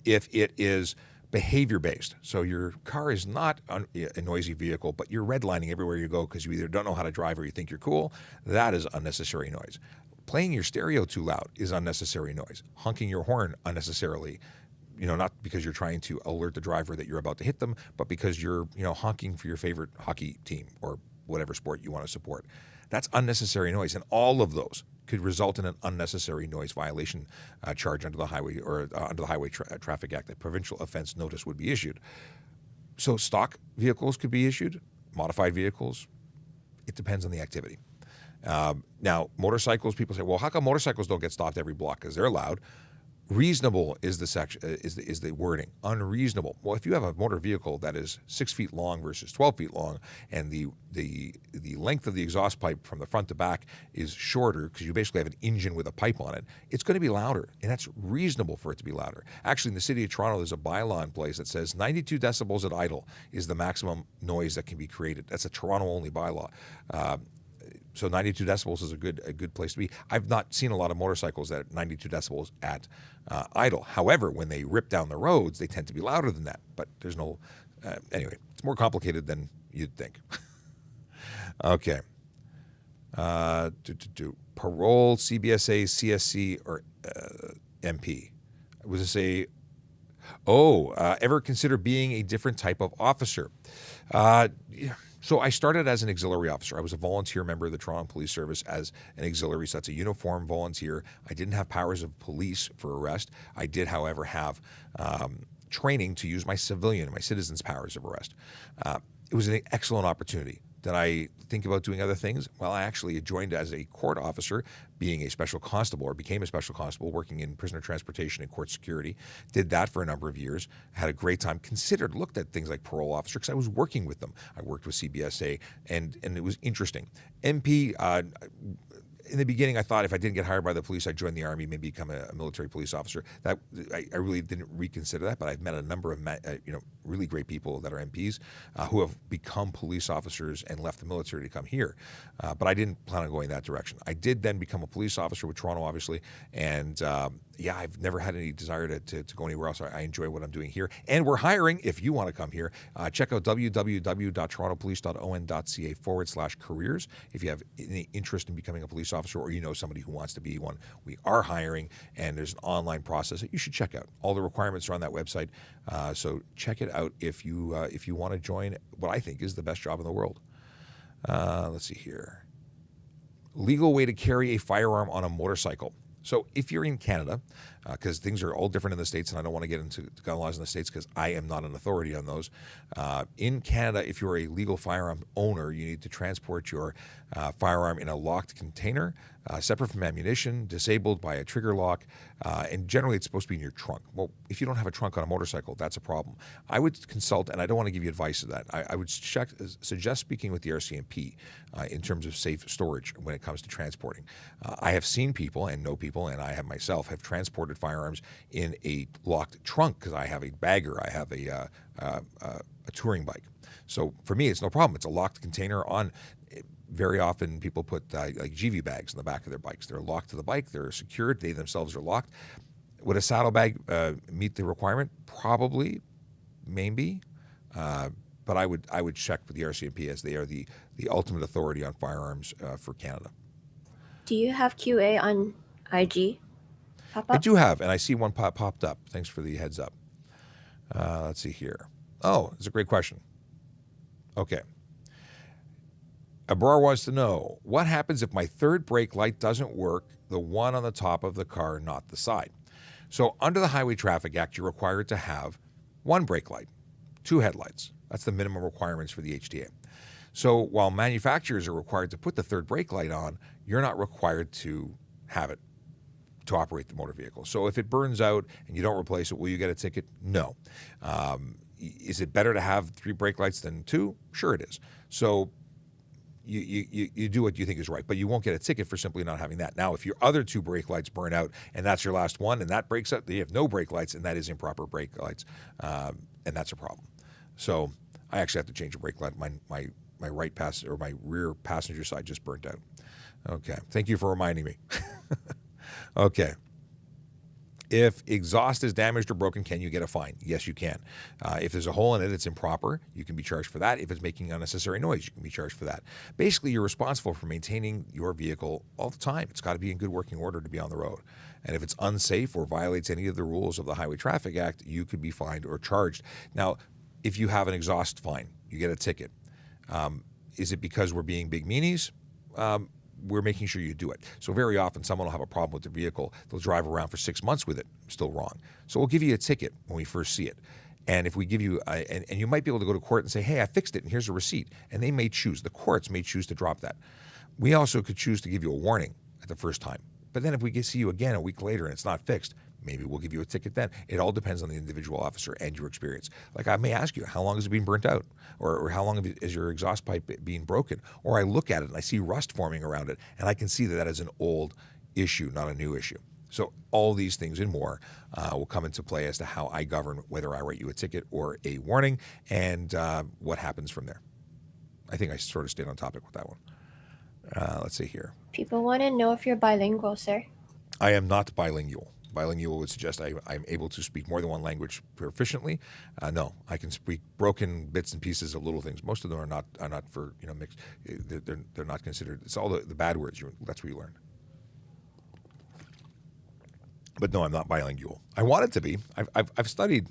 If it is behavior-based, so your car is not a noisy vehicle, but you're redlining everywhere you go because you either don't know how to drive or you think you're cool, that is unnecessary noise. Playing your stereo too loud is unnecessary noise. Honking your horn unnecessarily, not because you're trying to alert the driver that you're about to hit them, but because you're, honking for your favorite hockey team or whatever sport you want to support. That's unnecessary noise. And all of those could result in an unnecessary noise violation charge under the Highway or under the Highway Traffic Act. That provincial offense notice would be issued. So stock vehicles could be issued, modified vehicles. It depends on the activity. Now, motorcycles, people say, well, how come motorcycles don't get stopped every block? Because they're loud. Reasonable is the section is the wording. Unreasonable. Well, if you have a motor vehicle that is 6 feet long versus 12 feet long, and the length of the exhaust pipe from the front to back is shorter because you basically have an engine with a pipe on it, it's going to be louder, and that's reasonable for it to be louder. Actually, in the city of Toronto, there's a bylaw in place that says 92 decibels at idle is the maximum noise that can be created. That's a Toronto-only bylaw. So 92 decibels is a good place to be. I've not seen a lot of motorcycles at 92 decibels at idle. However, when they rip down the roads, they tend to be louder than that. But there's no... anyway, it's more complicated than you'd think. Okay. Parole, CBSA, CSC, or MP. Was this a... ever consider being a different type of officer? So I started as an auxiliary officer. I was a volunteer member of the Toronto Police Service as an auxiliary, so that's a uniformed volunteer. I didn't have powers of police for arrest. I did, however, have training to use my citizen's powers of arrest. It was an excellent opportunity. Did I think about doing other things? Well, I actually joined as a court officer, being a special constable, or became a special constable, working in prisoner transportation and court security. Did that for a number of years. Had a great time. Looked at things like parole officer because I was working with them. I worked with CBSA, and it was interesting. MP, in the beginning, I thought if I didn't get hired by the police, I'd join the Army, maybe become a military police officer. That I really didn't reconsider that, but I've met a number of really great people that are MPs who have become police officers and left the military to come here. But I didn't plan on going that direction. I did then become a police officer with Toronto, obviously, and I've never had any desire to go anywhere else. I enjoy what I'm doing here, and we're hiring. If you want to come here, check out www.torontopolice.on.ca/careers. If you have any interest in becoming a police officer, or you know somebody who wants to be one, we are hiring, and there's an online process that you should check out. All the requirements are on that website, so check it out if you want to join what I think is the best job in the world. Let's see here. Legal way to carry a firearm on a motorcycle. So if you're in Canada, because things are all different in the States, and I don't want to get into gun laws in the States because I am not an authority on those. In Canada, if you're a legal firearm owner, you need to transport your firearm in a locked container, separate from ammunition, disabled by a trigger lock, and generally it's supposed to be in your trunk. Well, if you don't have a trunk on a motorcycle, that's a problem. I would consult, and I don't want to give you advice of that. I would suggest speaking with the RCMP in terms of safe storage when it comes to transporting. I have seen people and know people, and I have myself have transported firearms in a locked trunk because I have a bagger, I have a touring bike. So for me, it's no problem. It's a locked container on. Very often people put like GV bags in the back of their bikes. They're locked to the bike. They're secured. They themselves are locked. Would a saddlebag meet the requirement? Probably, maybe. But I would check with the RCMP as they are the ultimate authority on firearms for Canada. Do you have QA on IG pop up? I do have, and I see one popped up. Thanks for the heads up. Let's see here. Oh, it's a great question. Okay. Abrar wants to know, what happens if my third brake light doesn't work, the one on the top of the car, not the side? So under the Highway Traffic Act, you're required to have one brake light, two headlights. That's the minimum requirements for the HTA. So while manufacturers are required to put the third brake light on, you're not required to have it to operate the motor vehicle. So if it burns out and you don't replace it, will you get a ticket? No. Is it better to have three brake lights than two? Sure it is. So you do what you think is right, but you won't get a ticket for simply not having that. Now, if your other two brake lights burn out and that's your last one and that breaks out, you have no brake lights and that is improper brake lights, and that's a problem. So I actually have to change a brake light. My right passenger or my rear passenger side just burnt out. Okay, thank you for reminding me. Okay. If exhaust is damaged or broken, can you get a fine? Yes, you can. If there's a hole in it, it's improper. You can be charged for that. If it's making unnecessary noise, you can be charged for that. Basically, you're responsible for maintaining your vehicle all the time. It's got to be in good working order to be on the road. And if it's unsafe or violates any of the rules of the Highway Traffic Act, you could be fined or charged. Now, if you have an exhaust fine, you get a ticket. Is it because we're being big meanies? We're making sure you do it. So very often someone will have a problem with their vehicle. They'll drive around for 6 months with it, still wrong. So we'll give you a ticket when we first see it. And if we give you, and you might be able to go to court and say, hey, I fixed it and here's a receipt. And they may choose, the courts may choose to drop that. We also could choose to give you a warning at the first time. But then if we see you again a week later and it's not fixed, maybe we'll give you a ticket then. It all depends on the individual officer and your experience. Like I may ask you, how long has it been burnt out? Or how long is your exhaust pipe being broken? Or I look at it and I see rust forming around it, and I can see that that is an old issue, not a new issue. So all these things and more will come into play as to how I govern whether I write you a ticket or a warning and what happens from there. I think I sort of stayed on topic with that one. Let's see here. People want to know if you're bilingual, sir. I am not bilingual. Bilingual would suggest I'm able to speak more than one language proficiently. No, I can speak broken bits and pieces of little things. Most of them are not for mixed. They're not considered. It's all the bad words. That's what you learn. But no, I'm not bilingual. I wanted to be. I've studied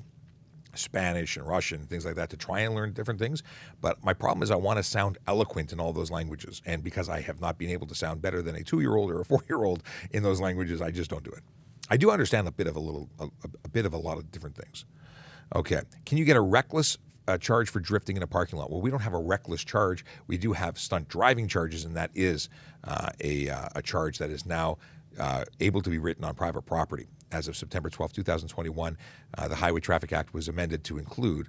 Spanish and Russian and things like that to try and learn different things. But my problem is I want to sound eloquent in all those languages, and because I have not been able to sound better than a 2-year-old or a 4-year-old in those languages, I just don't do it. I do understand a bit of a lot of different things. Okay, can you get a reckless charge for drifting in a parking lot? Well, we don't have a reckless charge. We do have stunt driving charges, and that is a charge that is now able to be written on private property. As of September 12, 2021, the Highway Traffic Act was amended to include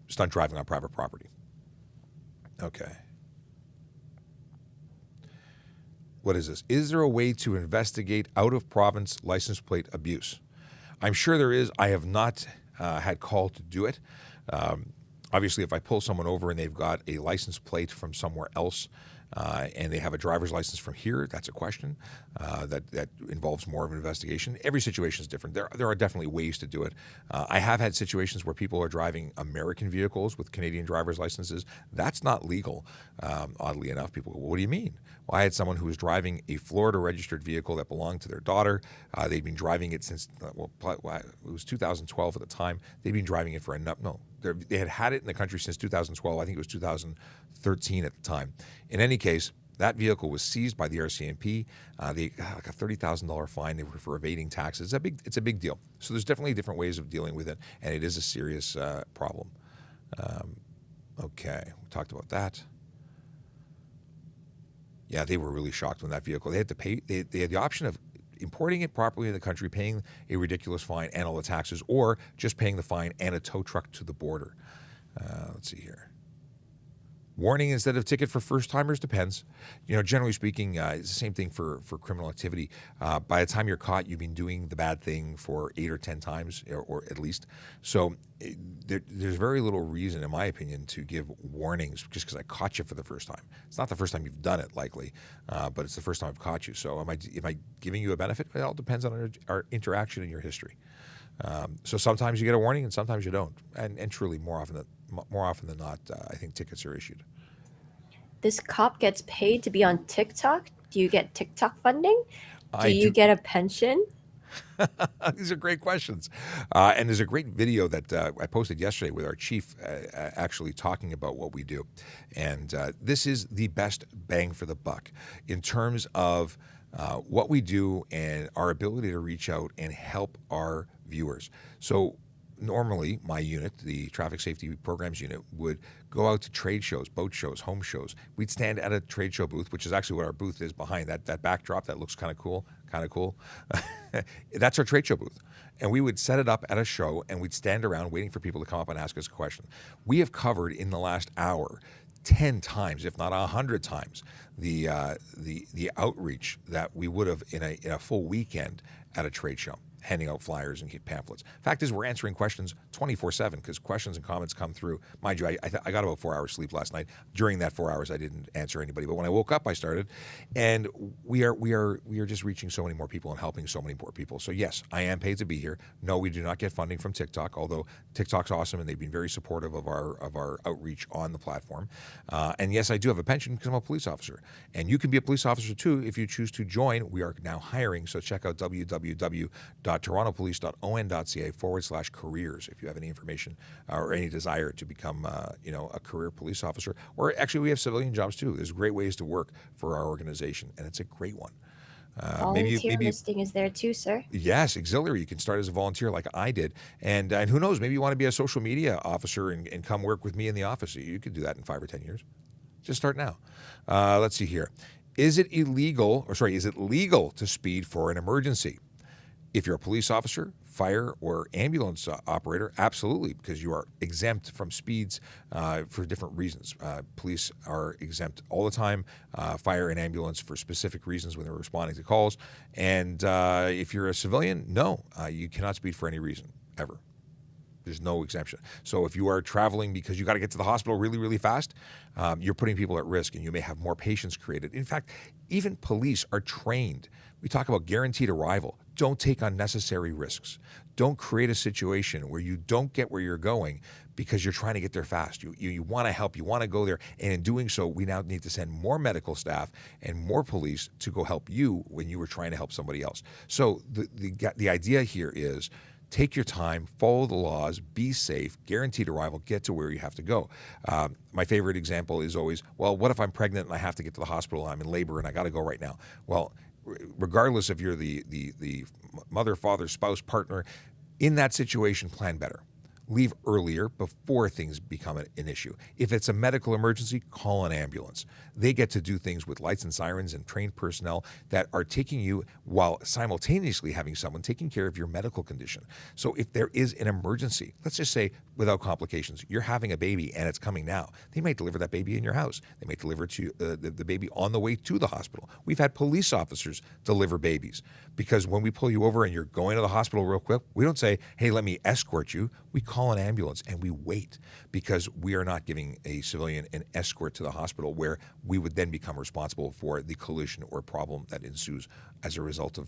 stunt driving on private property. Okay. What is this? Is there a way to investigate out-of-province license plate abuse? I'm sure there is. I have not had call to do it. Obviously, if I pull someone over and they've got a license plate from somewhere else and they have a driver's license from here, that's a question that involves more of an investigation. Every situation is different. There are definitely ways to do it. I have had situations where people are driving American vehicles with Canadian driver's licenses. That's not legal, oddly enough. People go, well, what do you mean? Well, I had someone who was driving a Florida registered vehicle that belonged to their daughter. They'd been driving it since, it was 2012 at the time. They'd been driving it for they had it in the country since 2012. I think it was 2013 at the time. In any case, That vehicle was seized by the RCMP. They got like a $30,000 fine for evading taxes. It's a big deal. So there's definitely different ways of dealing with it, and it is a serious problem. Okay, we talked about that. Yeah, they were really shocked when that vehicle. They had to pay. They had the option of importing it properly in the country, paying a ridiculous fine and all the taxes, or just paying the fine and a tow truck to the border. Let's see here. Warning instead of ticket for first timers depends. Generally speaking, it's the same thing for criminal activity. By the time you're caught, you've been doing the bad thing for 8 or 10 times, or at least. So there's very little reason, in my opinion, to give warnings just because I caught you for the first time. It's not the first time you've done it, likely, but it's the first time I've caught you. So am I giving you a benefit? It all depends on our interaction and your history. So sometimes you get a warning and sometimes you don't. And truly, more often than not, I think tickets are issued. This cop gets paid to be on TikTok. Do you get TikTok funding? Do I you do. get a pension? These are great questions. And there's a great video that I posted yesterday with our chief actually talking about what we do. And this is the best bang for the buck in terms of what we do and our ability to reach out and help our viewers. So normally my unit, the Traffic Safety Programs Unit, would go out to trade shows, boat shows, home shows. We'd stand at a trade show booth, which is actually what our booth is behind that backdrop that looks kind of cool. That's our trade show booth. And we would set it up at a show and we'd stand around waiting for people to come up and ask us a question. We have covered in the last hour 10 times, if not 100 times, the outreach that we would have in a full weekend at a trade show, handing out flyers and pamphlets. Fact is, we're answering questions 24/7 because questions and comments come through. Mind you, I got about 4 hours sleep last night. During that 4 hours, I didn't answer anybody, but when I woke up, I started. And we are just reaching so many more people and helping so many more people. So yes, I am paid to be here. No, we do not get funding from TikTok, although TikTok's awesome and they've been very supportive of our outreach on the platform. And yes, I do have a pension because I'm a police officer. And you can be a police officer too if you choose to join. We are now hiring, so check out www.torontopolice.on.ca/careers if you have any information or any desire to become a career police officer. Or actually, we have civilian jobs too. There's great ways to work for our organization, and it's a great one. Volunteer listing is there too, sir. Yes, auxiliary. You can start as a volunteer like I did. And who knows, maybe you want to be a social media officer and come work with me in the office. You could do that in 5 or 10 years. Just start now. Let's see here. Is it legal to speed for an emergency? If you're a police officer, fire, or ambulance operator, absolutely, because you are exempt from speeds for different reasons. Police are exempt all the time, fire and ambulance for specific reasons when they're responding to calls. And if you're a civilian, no, you cannot speed for any reason, ever. There's no exemption. So if you are traveling because you got to get to the hospital really, really fast, you're putting people at risk and you may have more patients created. In fact, even police are trained. We talk about guaranteed arrival. Don't take unnecessary risks. Don't create a situation where you don't get where you're going because you're trying to get there fast. You want to help. You want to go there. And in doing so, we now need to send more medical staff and more police to go help you when you were trying to help somebody else. So the idea here is take your time, follow the laws, be safe, guaranteed arrival, get to where you have to go. My favorite example is always, well, what if I'm pregnant and I have to get to the hospital and I'm in labor and I got to go right now? Well, regardless if you're the mother, father, spouse, partner, in that situation, plan better. Leave earlier before things become an issue. If it's a medical emergency, call an ambulance. They get to do things with lights and sirens and trained personnel that are taking you while simultaneously having someone taking care of your medical condition. So if there is an emergency, let's just say without complications, you're having a baby and it's coming now. They might deliver that baby in your house. They might deliver to the baby on the way to the hospital. We've had police officers deliver babies because when we pull you over and you're going to the hospital real quick, we don't say, hey, let me escort you. We call an ambulance and we wait because we are not giving a civilian an escort to the hospital where we would then become responsible for the collision or problem that ensues as a result of,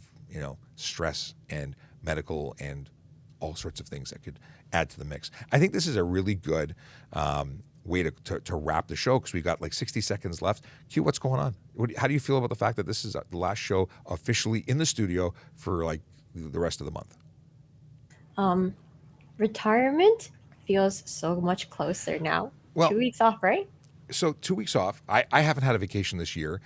stress and medical and all sorts of things that could add to the mix. I think this is a really good way to wrap the show because we've got like 60 seconds left. Q, what's going on? How do you feel about the fact that this is the last show officially in the studio for like the rest of the month? Retirement feels so much closer now. Well, 2 weeks off, right? So 2 weeks off. I haven't had a vacation this year.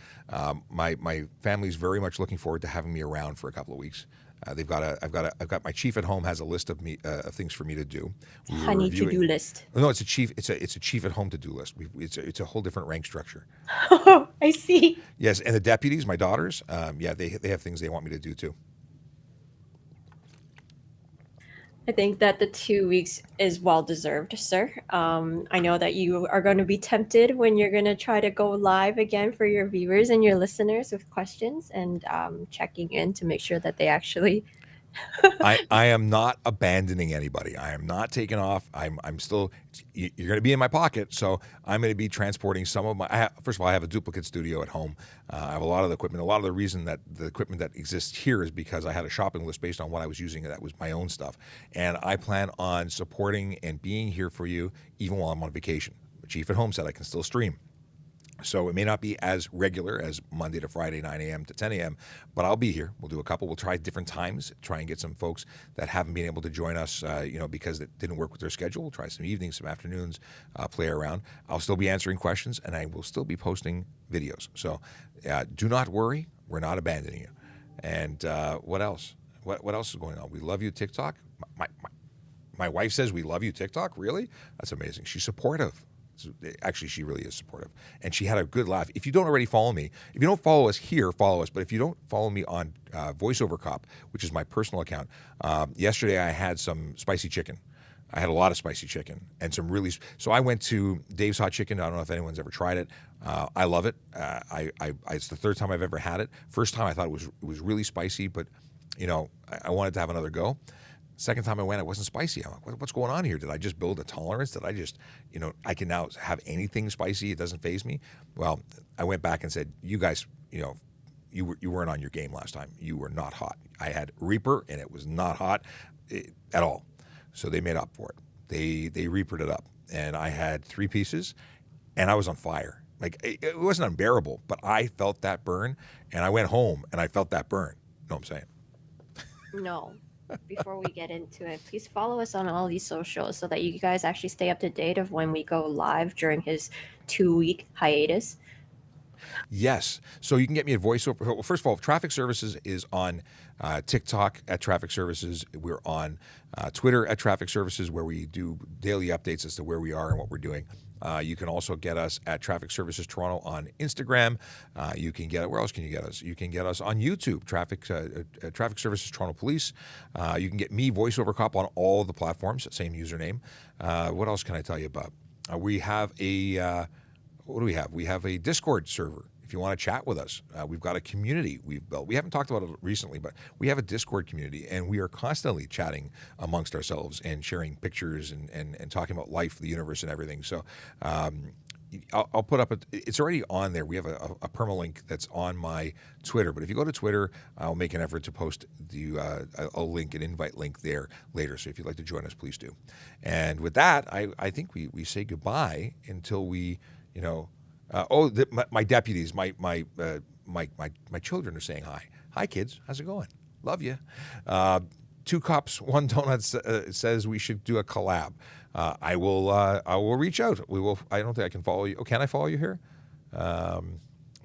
My family's very much looking forward to having me around for a couple of weeks. I've got my chief at home has a list of things for me to do. We were Honey reviewing. to-do list. No, it's a chief. It's a chief at home to do list. It's a whole different rank structure. Oh, I see. Yes, and the deputies, my daughters, they have things they want me to do too. I think that the 2 weeks is well deserved, sir. I know that you are going to be tempted when you're going to try to go live again for your viewers and your listeners with questions and checking in to make sure that they actually. I am not abandoning anybody. I am not taking off. I'm still. You're going to be in my pocket, so I'm going to be transporting some of my. First of all, I have a duplicate studio at home. I have a lot of the equipment. A lot of the reason that the equipment that exists here is because I had a shopping list based on what I was using. That was my own stuff, and I plan on supporting and being here for you even while I'm on vacation. The chief at home said I can still stream. So it may not be as regular as Monday to Friday, 9 a.m. to 10 a.m., but I'll be here. We'll do a couple. We'll try different times, try and get some folks that haven't been able to join us, because it didn't work with their schedule. We'll try some evenings, some afternoons, play around. I'll still be answering questions, and I will still be posting videos. So do not worry. We're not abandoning you. And what else? What else is going on? We love you, TikTok. My wife says we love you, TikTok. Really? That's amazing. She's supportive. Actually, she really is supportive. And she had a good laugh. If you don't already follow me, if you don't follow us here, follow us. But if you don't follow me on VoiceOver Cop, which is my personal account, yesterday I had some spicy chicken. I had a lot of spicy chicken and some really. So I went to Dave's Hot Chicken. I don't know if anyone's ever tried it. I love it. It's the third time I've ever had it. First time I thought it was really spicy, but I wanted to have another go. Second time I went, it wasn't spicy. I'm like, what's going on here? Did I just build a tolerance? Did I just, I can now have anything spicy? It doesn't faze me. Well, I went back and said, you guys, you weren't on your game last time. You were not hot. I had Reaper, and it was not hot at all. So they made up for it. They Reapered it up, and I had 3 pieces, and I was on fire. Like it wasn't unbearable, but I felt that burn, and I went home and I felt that burn. Know what I'm saying? No. Before we get into it, please follow us on all these socials so that you guys actually stay up to date of when we go live during his 2-week hiatus. Yes. So you can get me at VoiceOver. Well, first of all, Traffic Services is on TikTok at Traffic Services. We're on Twitter at Traffic Services, where we do daily updates as to where we are and what we're doing. You can also get us at Traffic Services Toronto on Instagram. You can get, where else can you get us? You can get us on YouTube, Traffic Services Toronto Police. You can get me, VoiceOver Cop, on all the platforms, same username. What else can I tell you about? We have a, what do we have? We have a Discord server. If you want to chat with us, we've got a community we've built. We haven't talked about it recently, but we have a Discord community, and we are constantly chatting amongst ourselves and sharing pictures and talking about life, the universe, and everything. So I'll put up, it's already on there. We have a permalink that's on my Twitter, but if you go to Twitter, I'll make an effort to post a link, an invite link there later. So if you'd like to join us, please do. And with that, I think we say goodbye until we, my deputies, my children are saying hi. Hi, kids. How's it going? Love you. 2 Cups, 1 Donut says we should do a collab. I will reach out. We will. I don't think I can follow you. Oh, can I follow you here?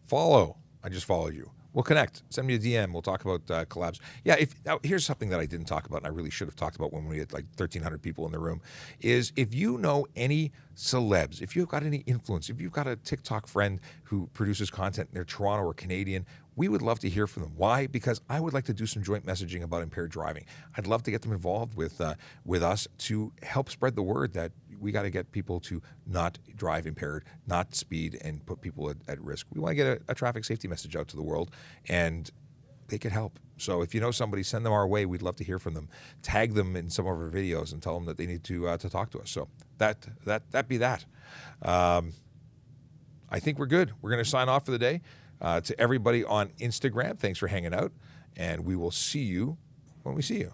Follow. I just followed you. We'll connect. Send me a DM. We'll talk about collabs. Yeah, here's something that I didn't talk about, and I really should have talked about when we had like 1,300 people in the room, is if you know any celebs, if you've got any influence, if you've got a TikTok friend who produces content and they're Toronto or Canadian, we would love to hear from them. Why? Because I would like to do some joint messaging about impaired driving. I'd love to get them involved with us to help spread the word that we got to get people to not drive impaired, not speed, and put people at risk. We want to get a traffic safety message out to the world, and they could help. So if you know somebody, send them our way. We'd love to hear from them. Tag them in some of our videos and tell them that they need to talk to us. So that be that. I think we're good. We're going to sign off for the day. To everybody on Instagram, thanks for hanging out, and we will see you when we see you.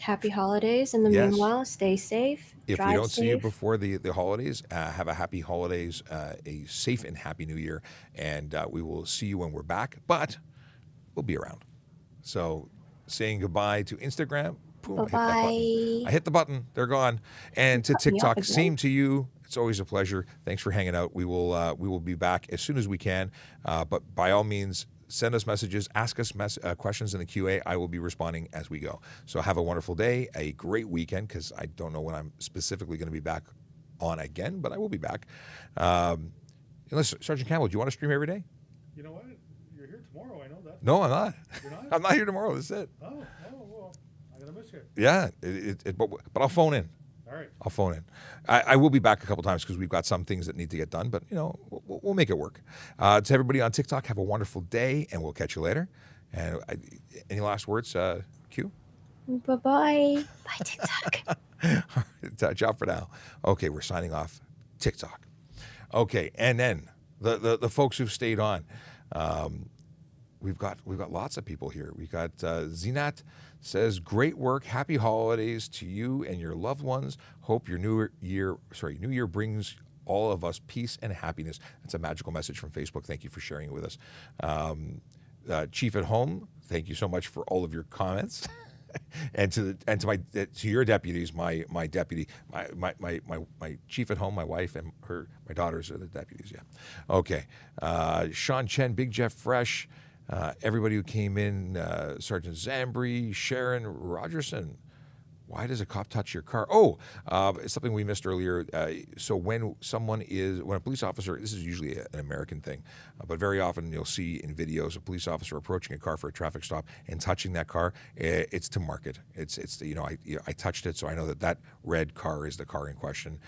Happy holidays. In the meanwhile, stay safe. If we don't see you before the holidays, have a happy holidays, a safe and happy new year, and we will see you when we're back, but we'll be around. So saying goodbye to Instagram, boom, I hit the button. They're gone. And to TikTok, same to you, It's always a pleasure. Thanks for hanging out. We will be back as soon as we can. But by all means, send us messages, ask us questions in the QA. I will be responding as we go. So have a wonderful day, a great weekend, because I don't know when I'm specifically going to be back on again, but I will be back. Unless, Sergeant Campbell, do you want to stream every day? You know what? You're here tomorrow. I know that. No, I'm not. You're not? I'm not here tomorrow. That's it. Oh, well, I'm gonna miss you. Yeah, but I'll phone in. All right. I'll phone in. I will be back a couple times because we've got some things that need to get done, but we'll make it work. To everybody on TikTok, have a wonderful day, and we'll catch you later. And any last words, Q? Bye-bye. Bye, TikTok. All right, ciao for now. Okay, we're signing off TikTok. Okay, and then the folks who've stayed on. We've got lots of people here. We got Zinat says, great work. Happy holidays to you and your loved ones. Hope your new year brings all of us peace and happiness. That's a magical message from Facebook. Thank you for sharing it with us. Chief at Home, thank you so much for all of your comments. And to your deputies, my deputy, my chief at home, my wife and my daughters are the deputies. Yeah, okay. Sean Chen, Big Jeff Fresh, everybody who came in, Sergeant Zambri, Sharon Rogerson. Why does a cop touch your car? Oh, it's something we missed earlier. So when a police officer, this is usually an American thing, but very often you'll see in videos a police officer approaching a car for a traffic stop and touching that car. It's to mark it. I touched it, so I know that red car is the car in question.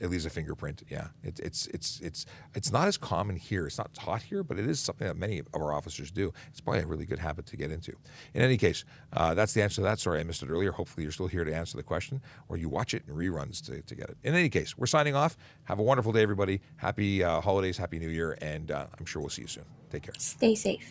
It leaves a fingerprint. Yeah, it's not as common here. It's not taught here, but it is something that many of our officers do. It's probably a really good habit to get into. In any case, that's the answer to that. Sorry, I missed it earlier. Hopefully, you're still here to answer the question, or you watch it in reruns to get it. In any case, we're signing off. Have a wonderful day, everybody. Happy holidays, happy New Year, and I'm sure we'll see you soon. Take care. Stay safe.